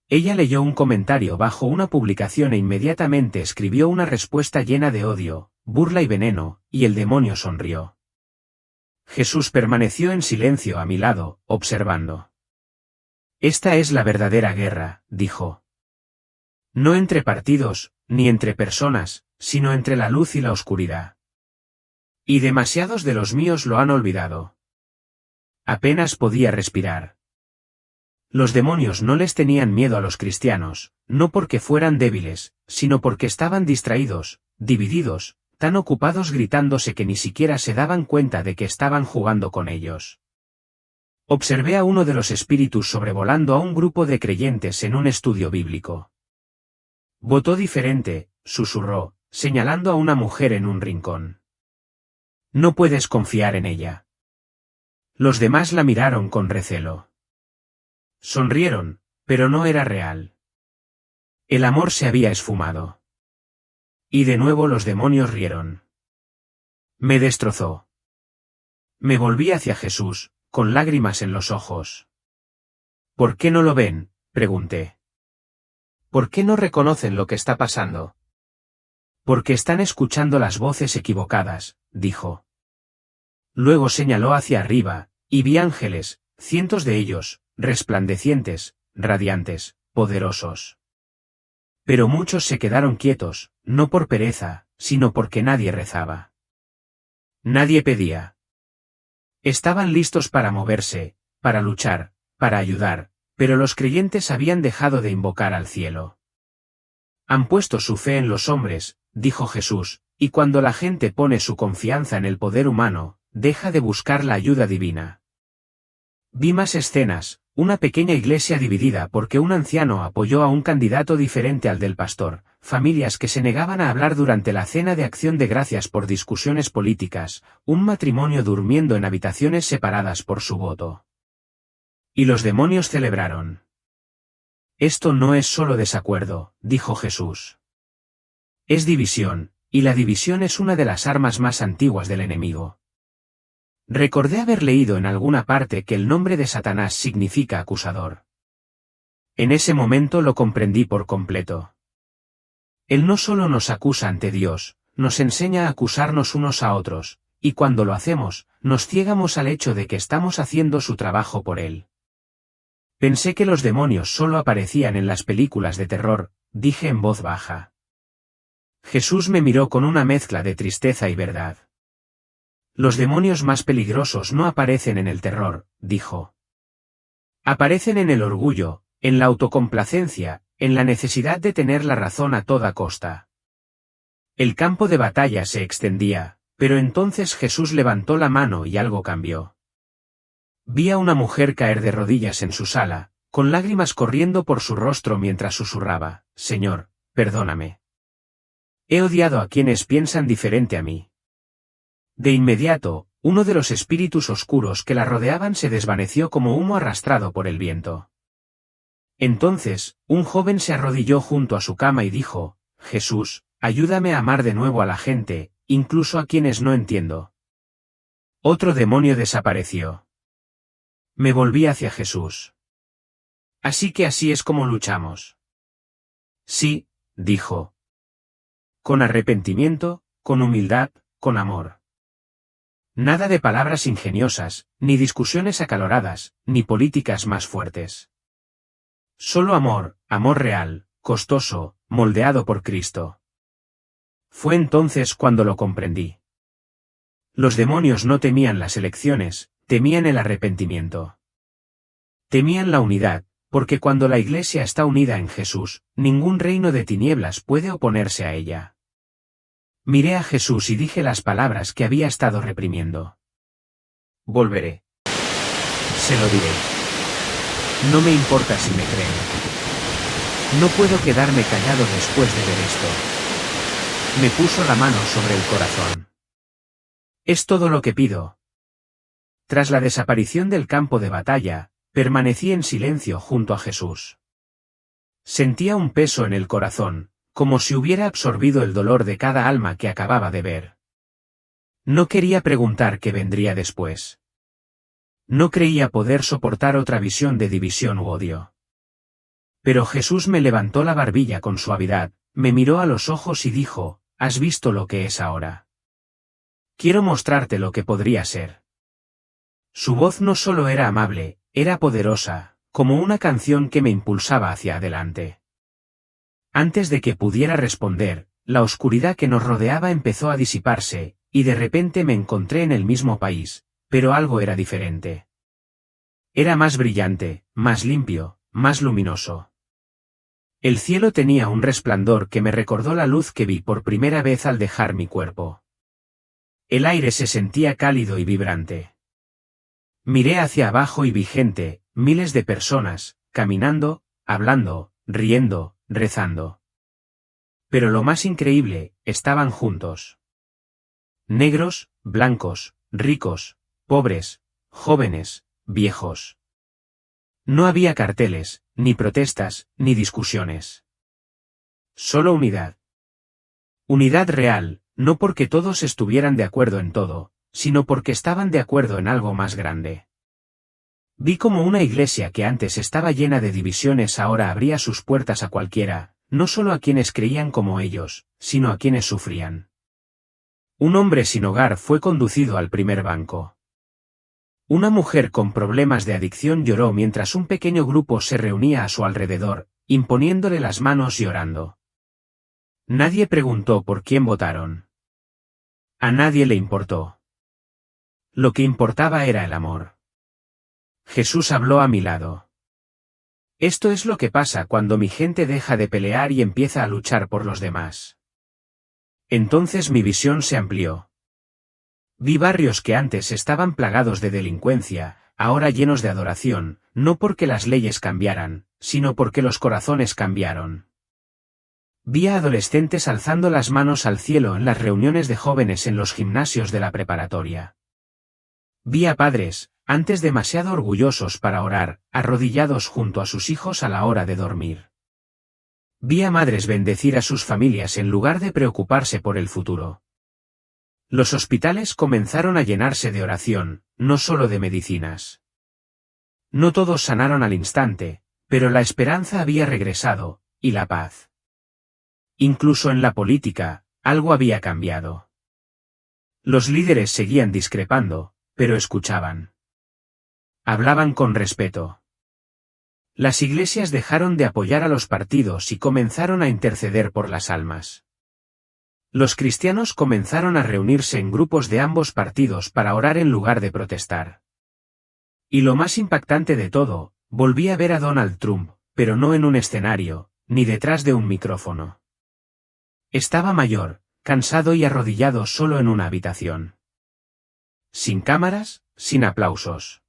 Ella leyó un comentario bajo una publicación e inmediatamente escribió una respuesta llena de odio, burla y veneno, y el demonio sonrió. Jesús permaneció en silencio a mi lado, observando. «Esta es la verdadera guerra», dijo. «No entre partidos, ni entre personas, sino entre la luz y la oscuridad. Y demasiados de los míos lo han olvidado». Apenas podía respirar. Los demonios no les tenían miedo a los cristianos, no porque fueran débiles, sino porque estaban distraídos, divididos, tan ocupados gritándose que ni siquiera se daban cuenta de que estaban jugando con ellos. Observé a uno de los espíritus sobrevolando a un grupo de creyentes en un estudio bíblico. «Votó diferente», susurró, señalando a una mujer en un rincón. «No puedes confiar en ella». Los demás la miraron con recelo. Sonrieron, pero no era real. El amor se había esfumado. Y de nuevo los demonios rieron. Me destrozó. Me volví hacia Jesús, con lágrimas en los ojos. «¿Por qué no lo ven?», pregunté. «¿Por qué no reconocen lo que está pasando?». «Porque están escuchando las voces equivocadas», dijo. Luego señaló hacia arriba, y vi ángeles, cientos de ellos, resplandecientes, radiantes, poderosos. Pero muchos se quedaron quietos, no por pereza, sino porque nadie rezaba. Nadie pedía. Estaban listos para moverse, para luchar, para ayudar, pero los creyentes habían dejado de invocar al cielo. Han puesto su fe en los hombres, dijo Jesús, y cuando la gente pone su confianza en el poder humano, deja de buscar la ayuda divina. Vi más escenas, una pequeña iglesia dividida porque un anciano apoyó a un candidato diferente al del pastor, familias que se negaban a hablar durante la cena de acción de gracias por discusiones políticas, un matrimonio durmiendo en habitaciones separadas por su voto. Y los demonios celebraron. «Esto no es solo desacuerdo», dijo Jesús. «Es división, y la división es una de las armas más antiguas del enemigo». Recordé haber leído en alguna parte que el nombre de Satanás significa acusador. En ese momento lo comprendí por completo. Él no solo nos acusa ante Dios, nos enseña a acusarnos unos a otros, y cuando lo hacemos, nos ciegamos al hecho de que estamos haciendo su trabajo por él. Pensé que los demonios solo aparecían en las películas de terror, dije en voz baja. Jesús me miró con una mezcla de tristeza y verdad. Los demonios más peligrosos no aparecen en el terror, dijo. Aparecen en el orgullo, en la autocomplacencia, en la necesidad de tener la razón a toda costa. El campo de batalla se extendía, pero entonces Jesús levantó la mano y algo cambió. Vi a una mujer caer de rodillas en su sala, con lágrimas corriendo por su rostro mientras susurraba: «Señor, perdóname. He odiado a quienes piensan diferente a mí». De inmediato, uno de los espíritus oscuros que la rodeaban se desvaneció como humo arrastrado por el viento. Entonces, un joven se arrodilló junto a su cama y dijo: «Jesús, ayúdame a amar de nuevo a la gente, incluso a quienes no entiendo». Otro demonio desapareció. Me volví hacia Jesús. «Así que así es como luchamos». «Sí», dijo. «Con arrepentimiento, con humildad, con amor. Nada de palabras ingeniosas, ni discusiones acaloradas, ni políticas más fuertes. Solo amor, amor real, costoso, moldeado por Cristo. Fue entonces cuando lo comprendí. Los demonios no temían las elecciones, temían el arrepentimiento. Temían la unidad, porque cuando la Iglesia está unida en Jesús, ningún reino de tinieblas puede oponerse a ella. Miré a Jesús y dije las palabras que había estado reprimiendo. Volveré. Se lo diré. No me importa si me creen. No puedo quedarme callado después de ver esto. Me puso la mano sobre el corazón. Es todo lo que pido. Tras la desaparición del campo de batalla, permanecí en silencio junto a Jesús. Sentía un peso en el corazón, como si hubiera absorbido el dolor de cada alma que acababa de ver. No quería preguntar qué vendría después. No creía poder soportar otra visión de división u odio. Pero Jesús me levantó la barbilla con suavidad, me miró a los ojos y dijo, ¿has visto lo que es ahora? Quiero mostrarte lo que podría ser. Su voz no solo era amable, era poderosa, como una canción que me impulsaba hacia adelante. Antes de que pudiera responder, la oscuridad que nos rodeaba empezó a disiparse, y de repente me encontré en el mismo país, pero algo era diferente. Era más brillante, más limpio, más luminoso. El cielo tenía un resplandor que me recordó la luz que vi por primera vez al dejar mi cuerpo. El aire se sentía cálido y vibrante. Miré hacia abajo y vi gente, miles de personas, caminando, hablando, riendo, rezando. Pero lo más increíble, estaban juntos. Negros, blancos, ricos, pobres, jóvenes, viejos. No había carteles, ni protestas, ni discusiones. Solo unidad. Unidad real, no porque todos estuvieran de acuerdo en todo, sino porque estaban de acuerdo en algo más grande. Vi como una iglesia que antes estaba llena de divisiones ahora abría sus puertas a cualquiera, no solo a quienes creían como ellos, sino a quienes sufrían. Un hombre sin hogar fue conducido al primer banco. Una mujer con problemas de adicción lloró mientras un pequeño grupo se reunía a su alrededor, imponiéndole las manos y orando. Nadie preguntó por quién votaron. A nadie le importó. Lo que importaba era el amor. Jesús habló a mi lado. Esto es lo que pasa cuando mi gente deja de pelear y empieza a luchar por los demás. Entonces mi visión se amplió. Vi barrios que antes estaban plagados de delincuencia, ahora llenos de adoración, no porque las leyes cambiaran, sino porque los corazones cambiaron. Vi a adolescentes alzando las manos al cielo en las reuniones de jóvenes en los gimnasios de la preparatoria. Vi a padres, antes demasiado orgullosos para orar, arrodillados junto a sus hijos a la hora de dormir. Vi a madres bendecir a sus familias en lugar de preocuparse por el futuro. Los hospitales comenzaron a llenarse de oración, no solo de medicinas. No todos sanaron al instante, pero la esperanza había regresado, y la paz. Incluso en la política, algo había cambiado. Los líderes seguían discrepando, pero escuchaban. Hablaban con respeto. Las iglesias dejaron de apoyar a los partidos y comenzaron a interceder por las almas. Los cristianos comenzaron a reunirse en grupos de ambos partidos para orar en lugar de protestar. Y lo más impactante de todo, volví a ver a Donald Trump, pero no en un escenario, ni detrás de un micrófono. Estaba mayor, cansado y arrodillado solo en una habitación. Sin cámaras, sin aplausos.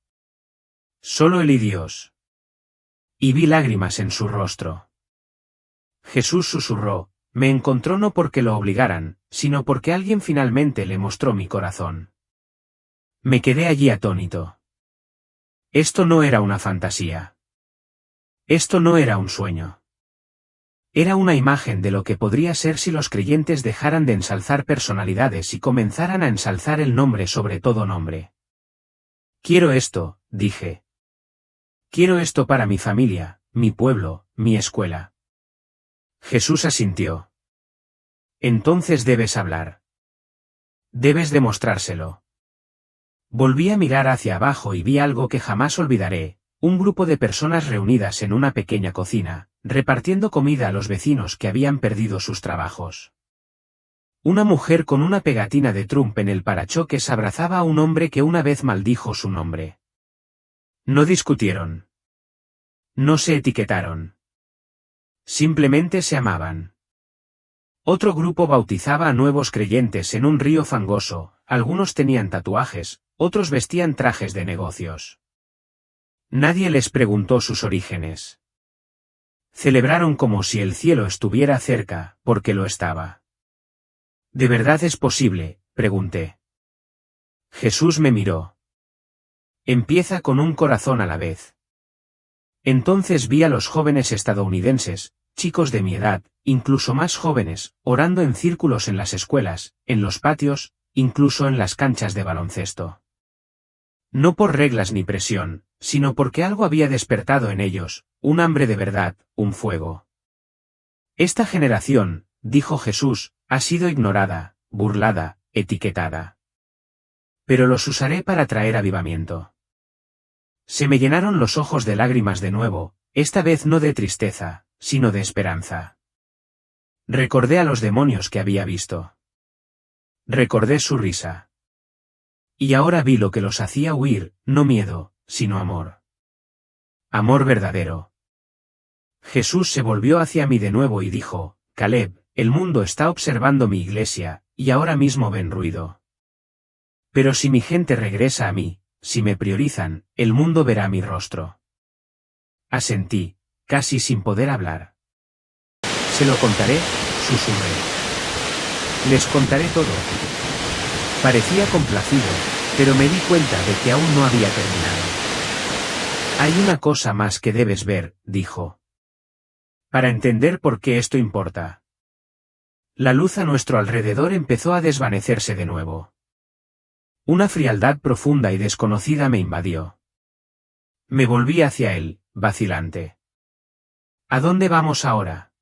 Solo él y Dios. Y vi lágrimas en su rostro. Jesús susurró, me encontró no porque lo obligaran, sino porque alguien finalmente le mostró mi corazón. Me quedé allí atónito. Esto no era una fantasía. Esto no era un sueño. Era una imagen de lo que podría ser si los creyentes dejaran de ensalzar personalidades y comenzaran a ensalzar el nombre sobre todo nombre. Quiero esto, dije. Quiero esto para mi familia, mi pueblo, mi escuela. Jesús asintió. Entonces debes hablar. Debes demostrárselo. Volví a mirar hacia abajo y vi algo que jamás olvidaré, Un grupo de personas reunidas en una pequeña cocina, repartiendo comida a los vecinos que habían perdido sus trabajos. Una mujer con una pegatina de Trump en el parachoques abrazaba a un hombre que una vez maldijo su nombre. No discutieron. No se etiquetaron. Simplemente se amaban. Otro grupo bautizaba a nuevos creyentes en un río fangoso, algunos tenían tatuajes, otros vestían trajes de negocios. Nadie les preguntó sus orígenes. Celebraron como si el cielo estuviera cerca, porque lo estaba. ¿De verdad es posible?, pregunté. Jesús me miró. Empieza con un corazón a la vez. Entonces vi a los jóvenes estadounidenses, chicos de mi edad, incluso más jóvenes, orando en círculos en las escuelas, en los patios, incluso en las canchas de baloncesto. No por reglas ni presión, sino porque algo había despertado en ellos, un hambre de verdad, un fuego. Esta generación, dijo Jesús, ha sido ignorada, burlada, etiquetada. Pero los usaré para traer avivamiento. Se me llenaron los ojos de lágrimas de nuevo, esta vez no de tristeza, sino de esperanza. Recordé a los demonios que había visto. Recordé su risa. Y ahora vi lo que los hacía huir, no miedo, sino amor. Amor verdadero. Jesús se volvió hacia mí de nuevo y dijo, Caleb, el mundo está observando mi iglesia, y ahora mismo ven ruido. Pero si mi gente regresa a mí, si me priorizan, el mundo verá mi rostro. Asentí, casi sin poder hablar. Se lo contaré, susurré. Les contaré todo. Parecía complacido, pero me di cuenta de que aún no había terminado. Hay una cosa más que debes ver, dijo. Para entender por qué esto importa. La luz a nuestro alrededor empezó a desvanecerse de nuevo. Una frialdad profunda y desconocida me invadió. Me volví hacia él, vacilante. ¿A dónde vamos ahora?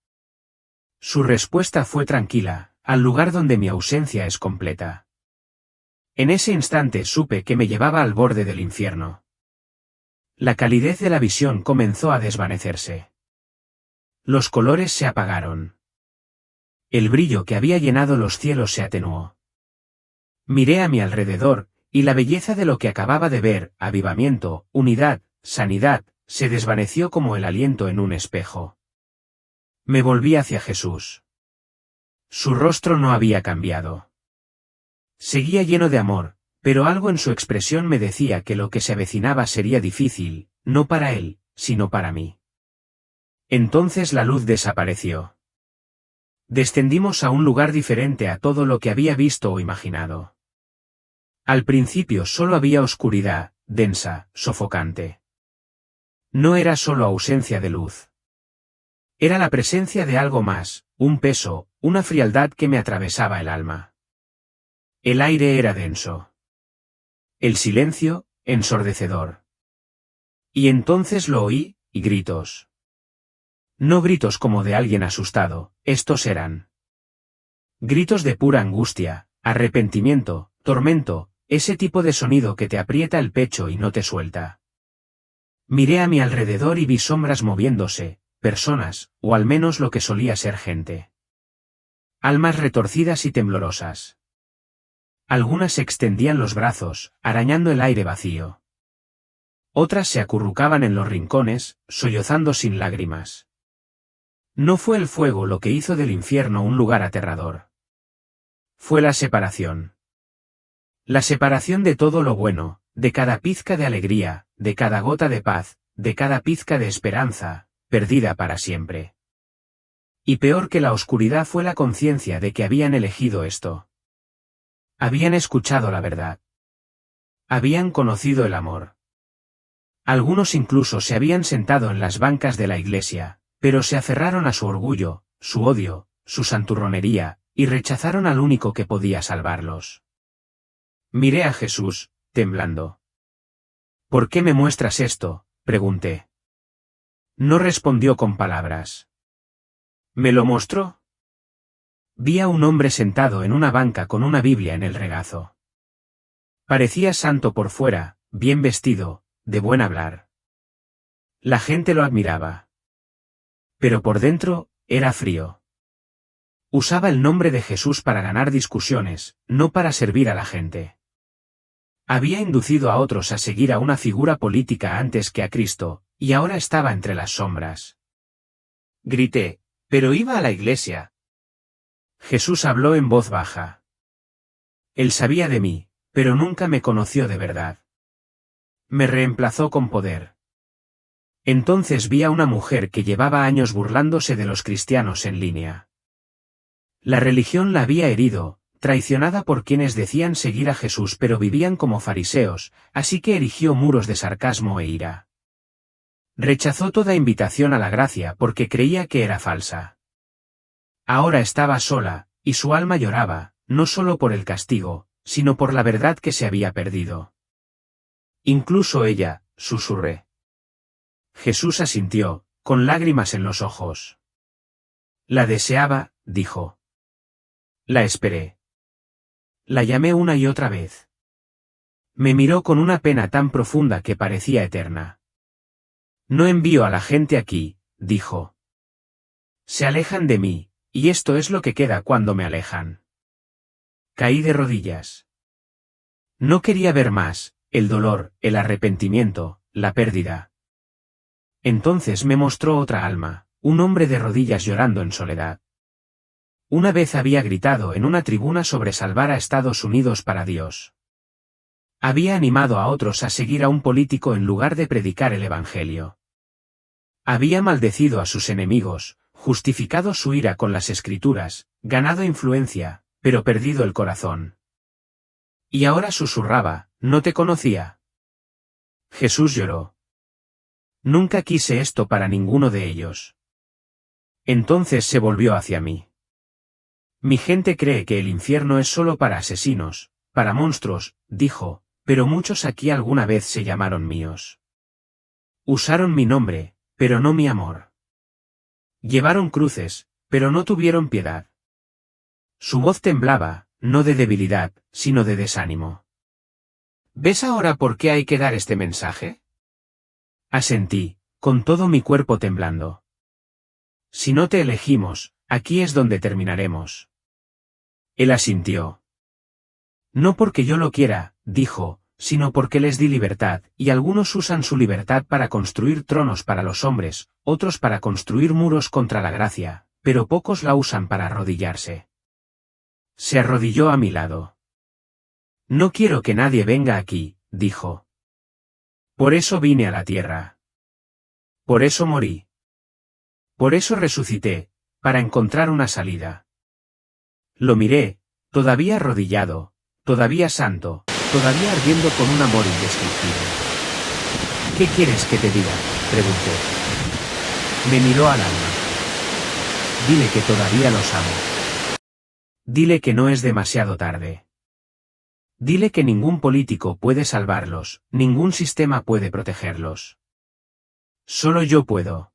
Su respuesta fue tranquila, al lugar donde mi ausencia es completa. En ese instante supe que me llevaba al borde del infierno. La calidez de la visión comenzó a desvanecerse. Los colores se apagaron. El brillo que había llenado los cielos se atenuó. Miré a mi alrededor, y la belleza de lo que acababa de ver, avivamiento, unidad, sanidad, se desvaneció como el aliento en un espejo. Me volví hacia Jesús. Su rostro no había cambiado. Seguía lleno de amor, pero algo en su expresión me decía que lo que se avecinaba sería difícil, no para él, sino para mí. Entonces la luz desapareció. Descendimos a un lugar diferente a todo lo que había visto o imaginado. Al principio solo había oscuridad, densa, sofocante. No era solo ausencia de luz. Era la presencia de algo más, un peso, una frialdad que me atravesaba el alma. El aire era denso. El silencio, ensordecedor. Y entonces lo oí, y gritos. No gritos como de alguien asustado, estos eran gritos de pura angustia, arrepentimiento, tormento, ese tipo de sonido que te aprieta el pecho y no te suelta. Miré a mi alrededor y vi sombras moviéndose, personas, o al menos lo que solía ser gente. Almas retorcidas y temblorosas. Algunas extendían los brazos, arañando el aire vacío. Otras se acurrucaban en los rincones, sollozando sin lágrimas. No fue el fuego lo que hizo del infierno un lugar aterrador. Fue la separación. La separación de todo lo bueno, de cada pizca de alegría, de cada gota de paz, de cada pizca de esperanza, perdida para siempre. Y peor que la oscuridad fue la conciencia de que habían elegido esto. Habían escuchado la verdad. Habían conocido el amor. Algunos incluso se habían sentado en las bancas de la iglesia, pero se aferraron a su orgullo, su odio, su santurronería, y rechazaron al único que podía salvarlos. Miré a Jesús, temblando. ¿Por qué me muestras esto?, pregunté. No respondió con palabras. ¿Me lo mostró? Vi a un hombre sentado en una banca con una Biblia en el regazo. Parecía santo por fuera, bien vestido, de buen hablar. La gente lo admiraba. Pero por dentro, era frío. Usaba el nombre de Jesús para ganar discusiones, no para servir a la gente. Había inducido a otros a seguir a una figura política antes que a Cristo, y ahora estaba entre las sombras. Grité, pero iba a la iglesia. Jesús habló en voz baja. Él sabía de mí, pero nunca me conoció de verdad. Me reemplazó con poder. Entonces vi a una mujer que llevaba años burlándose de los cristianos en línea. La religión la había herido, traicionada por quienes decían seguir a Jesús pero vivían como fariseos, así que erigió muros de sarcasmo e ira. Rechazó toda invitación a la gracia porque creía que era falsa. Ahora estaba sola, y su alma lloraba, no solo por el castigo, sino por la verdad que se había perdido. Incluso ella, susurré. Jesús asintió, con lágrimas en los ojos. La deseaba, dijo. La esperé. La llamé una y otra vez. Me miró con una pena tan profunda que parecía eterna. No envío a la gente aquí, dijo. Se alejan de mí, y esto es lo que queda cuando me alejan. Caí de rodillas. No quería ver más, el dolor, el arrepentimiento, la pérdida. Entonces me mostró otra alma, un hombre de rodillas llorando en soledad. Una vez había gritado en una tribuna sobre salvar a Estados Unidos para Dios. Había animado a otros a seguir a un político en lugar de predicar el Evangelio. Había maldecido a sus enemigos, justificado su ira con las Escrituras, ganado influencia, pero perdido el corazón. Y ahora susurraba, no te conocía. Jesús lloró. Nunca quise esto para ninguno de ellos. Entonces se volvió hacia mí. Mi gente cree que el infierno es solo para asesinos, para monstruos, dijo, pero muchos aquí alguna vez se llamaron míos. Usaron mi nombre, pero no mi amor. Llevaron cruces, pero no tuvieron piedad. Su voz temblaba, no de debilidad, sino de desánimo. ¿Ves ahora por qué hay que dar este mensaje? Asentí, con todo mi cuerpo temblando. Si no te elegimos, aquí es donde terminaremos. Él asintió. No porque yo lo quiera, dijo, sino porque les di libertad, y algunos usan su libertad para construir tronos para los hombres, otros para construir muros contra la gracia, pero pocos la usan para arrodillarse. Se arrodilló a mi lado. No quiero que nadie venga aquí, dijo. Por eso vine a la tierra. Por eso morí. Por eso resucité, para encontrar una salida. Lo miré, todavía arrodillado, todavía santo, todavía ardiendo con un amor indescriptible. ¿Qué quieres que te diga?, pregunté. Me miró al alma. Dile que todavía los amo. Dile que no es demasiado tarde. Dile que ningún político puede salvarlos, ningún sistema puede protegerlos. Solo yo puedo.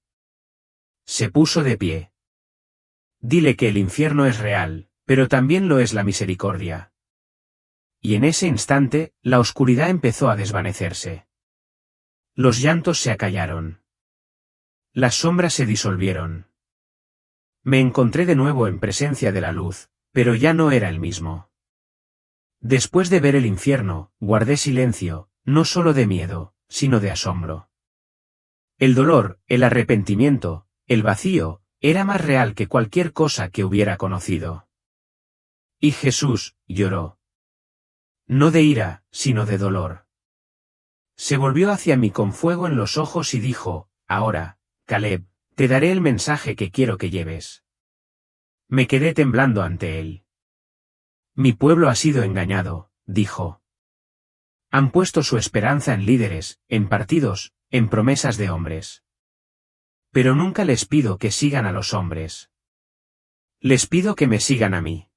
Se puso de pie. Dile que el infierno es real, pero también lo es la misericordia. Y en ese instante, la oscuridad empezó a desvanecerse. Los llantos se acallaron. Las sombras se disolvieron. Me encontré de nuevo en presencia de la luz, pero ya no era el mismo. Después de ver el infierno, guardé silencio, no solo de miedo, sino de asombro. El dolor, el arrepentimiento, el vacío, era más real que cualquier cosa que hubiera conocido. Y Jesús lloró. No de ira, sino de dolor. Se volvió hacia mí con fuego en los ojos y dijo, ahora, Caleb, te daré el mensaje que quiero que lleves. Me quedé temblando ante él. Mi pueblo ha sido engañado, dijo. Han puesto su esperanza en líderes, en partidos, en promesas de hombres. Pero nunca les pido que sigan a los hombres. Les pido que me sigan a mí.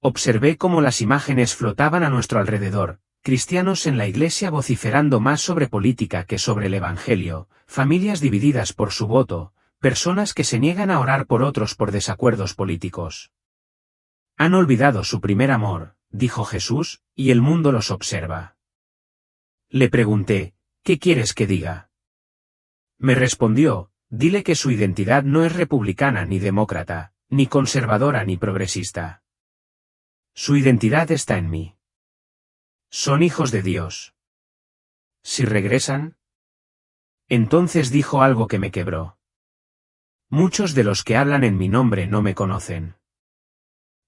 Observé cómo las imágenes flotaban a nuestro alrededor, cristianos en la iglesia vociferando más sobre política que sobre el Evangelio, familias divididas por su voto, personas que se niegan a orar por otros por desacuerdos políticos. Han olvidado su primer amor, dijo Jesús, y el mundo los observa. Le pregunté, ¿qué quieres que diga? Me respondió, dile que su identidad no es republicana ni demócrata, ni conservadora ni progresista. Su identidad está en mí. Son hijos de Dios. Si regresan. Entonces dijo algo que me quebró. Muchos de los que hablan en mi nombre no me conocen.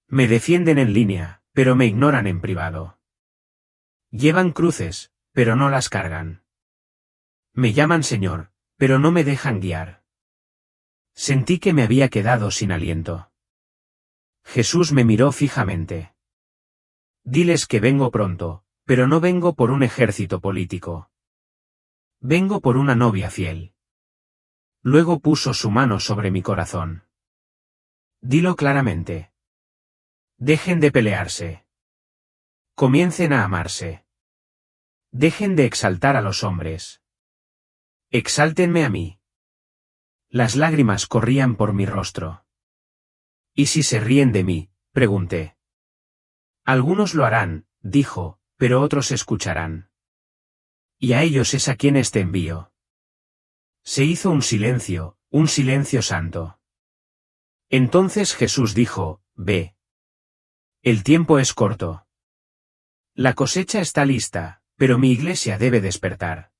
Me defienden en línea, pero me ignoran en privado. Llevan cruces, pero no las cargan. Me llaman Señor, pero no me dejan guiar. Sentí que me había quedado sin aliento. Jesús me miró fijamente. Diles que vengo pronto, pero no vengo por un ejército político. Vengo por una novia fiel. Luego puso su mano sobre mi corazón. Dilo claramente. Dejen de pelearse. Comiencen a amarse. Dejen de exaltar a los hombres. Exáltenme a mí. Las lágrimas corrían por mi rostro. ¿Y si se ríen de mí?, pregunté. Algunos lo harán, dijo, pero otros escucharán. Y a ellos es a quienes te envío. Se hizo un silencio santo. Entonces Jesús dijo, ve. El tiempo es corto. La cosecha está lista, pero mi iglesia debe despertar.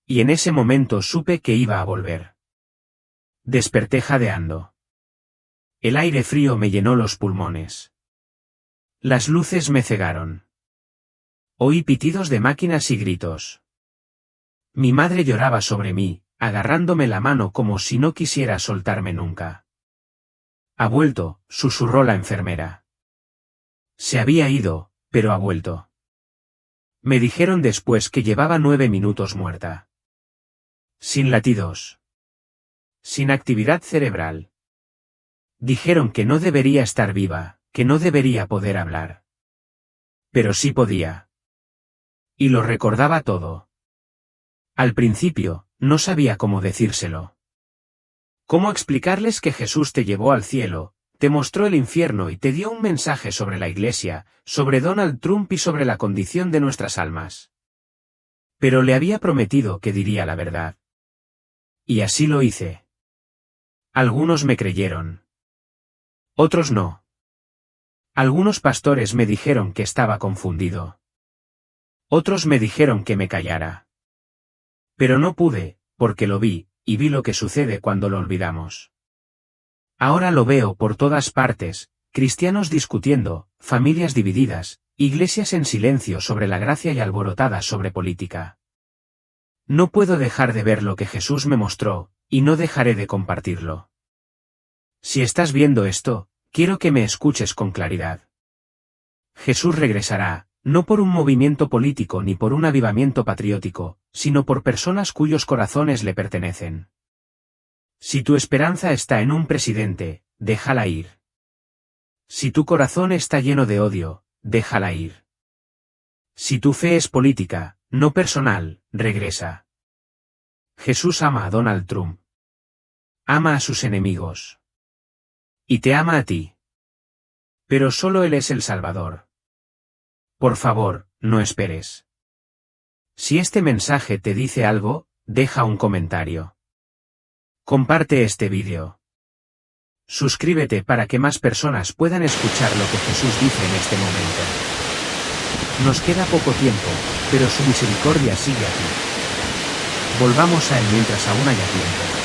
Y en ese momento supe que iba a volver. Desperté jadeando. El aire frío me llenó los pulmones. Las luces me cegaron. Oí pitidos de máquinas y gritos. Mi madre lloraba sobre mí, agarrándome la mano como si no quisiera soltarme nunca. Ha vuelto, susurró la enfermera. Se había ido, pero ha vuelto. Me dijeron después que llevaba 9 minutos muerta. Sin latidos. Sin actividad cerebral. Dijeron que no debería estar viva, que no debería poder hablar. Pero sí podía. Y lo recordaba todo. Al principio, no sabía cómo decírselo. ¿Cómo explicarles que Jesús te llevó al cielo, te mostró el infierno y te dio un mensaje sobre la Iglesia, sobre Donald Trump y sobre la condición de nuestras almas? Pero le había prometido que diría la verdad. Y así lo hice. Algunos me creyeron. Otros no. Algunos pastores me dijeron que estaba confundido. Otros me dijeron que me callara. Pero no pude, porque lo vi, y vi lo que sucede cuando lo olvidamos. Ahora lo veo por todas partes, cristianos discutiendo, familias divididas, iglesias en silencio sobre la gracia y alborotadas sobre política. No puedo dejar de ver lo que Jesús me mostró, y no dejaré de compartirlo. Si estás viendo esto, quiero que me escuches con claridad. Jesús regresará, no por un movimiento político ni por un avivamiento patriótico, sino por personas cuyos corazones le pertenecen. Si tu esperanza está en un presidente, déjala ir. Si tu corazón está lleno de odio, déjala ir. Si tu fe es política, no personal, regresa. Jesús ama a Donald Trump. Ama a sus enemigos. Y te ama a ti. Pero solo Él es el Salvador. Por favor, no esperes. Si este mensaje te dice algo, deja un comentario. Comparte este vídeo. Suscríbete para que más personas puedan escuchar lo que Jesús dice en este momento. Nos queda poco tiempo, pero su misericordia sigue aquí. Volvamos a Él mientras aún haya tiempo.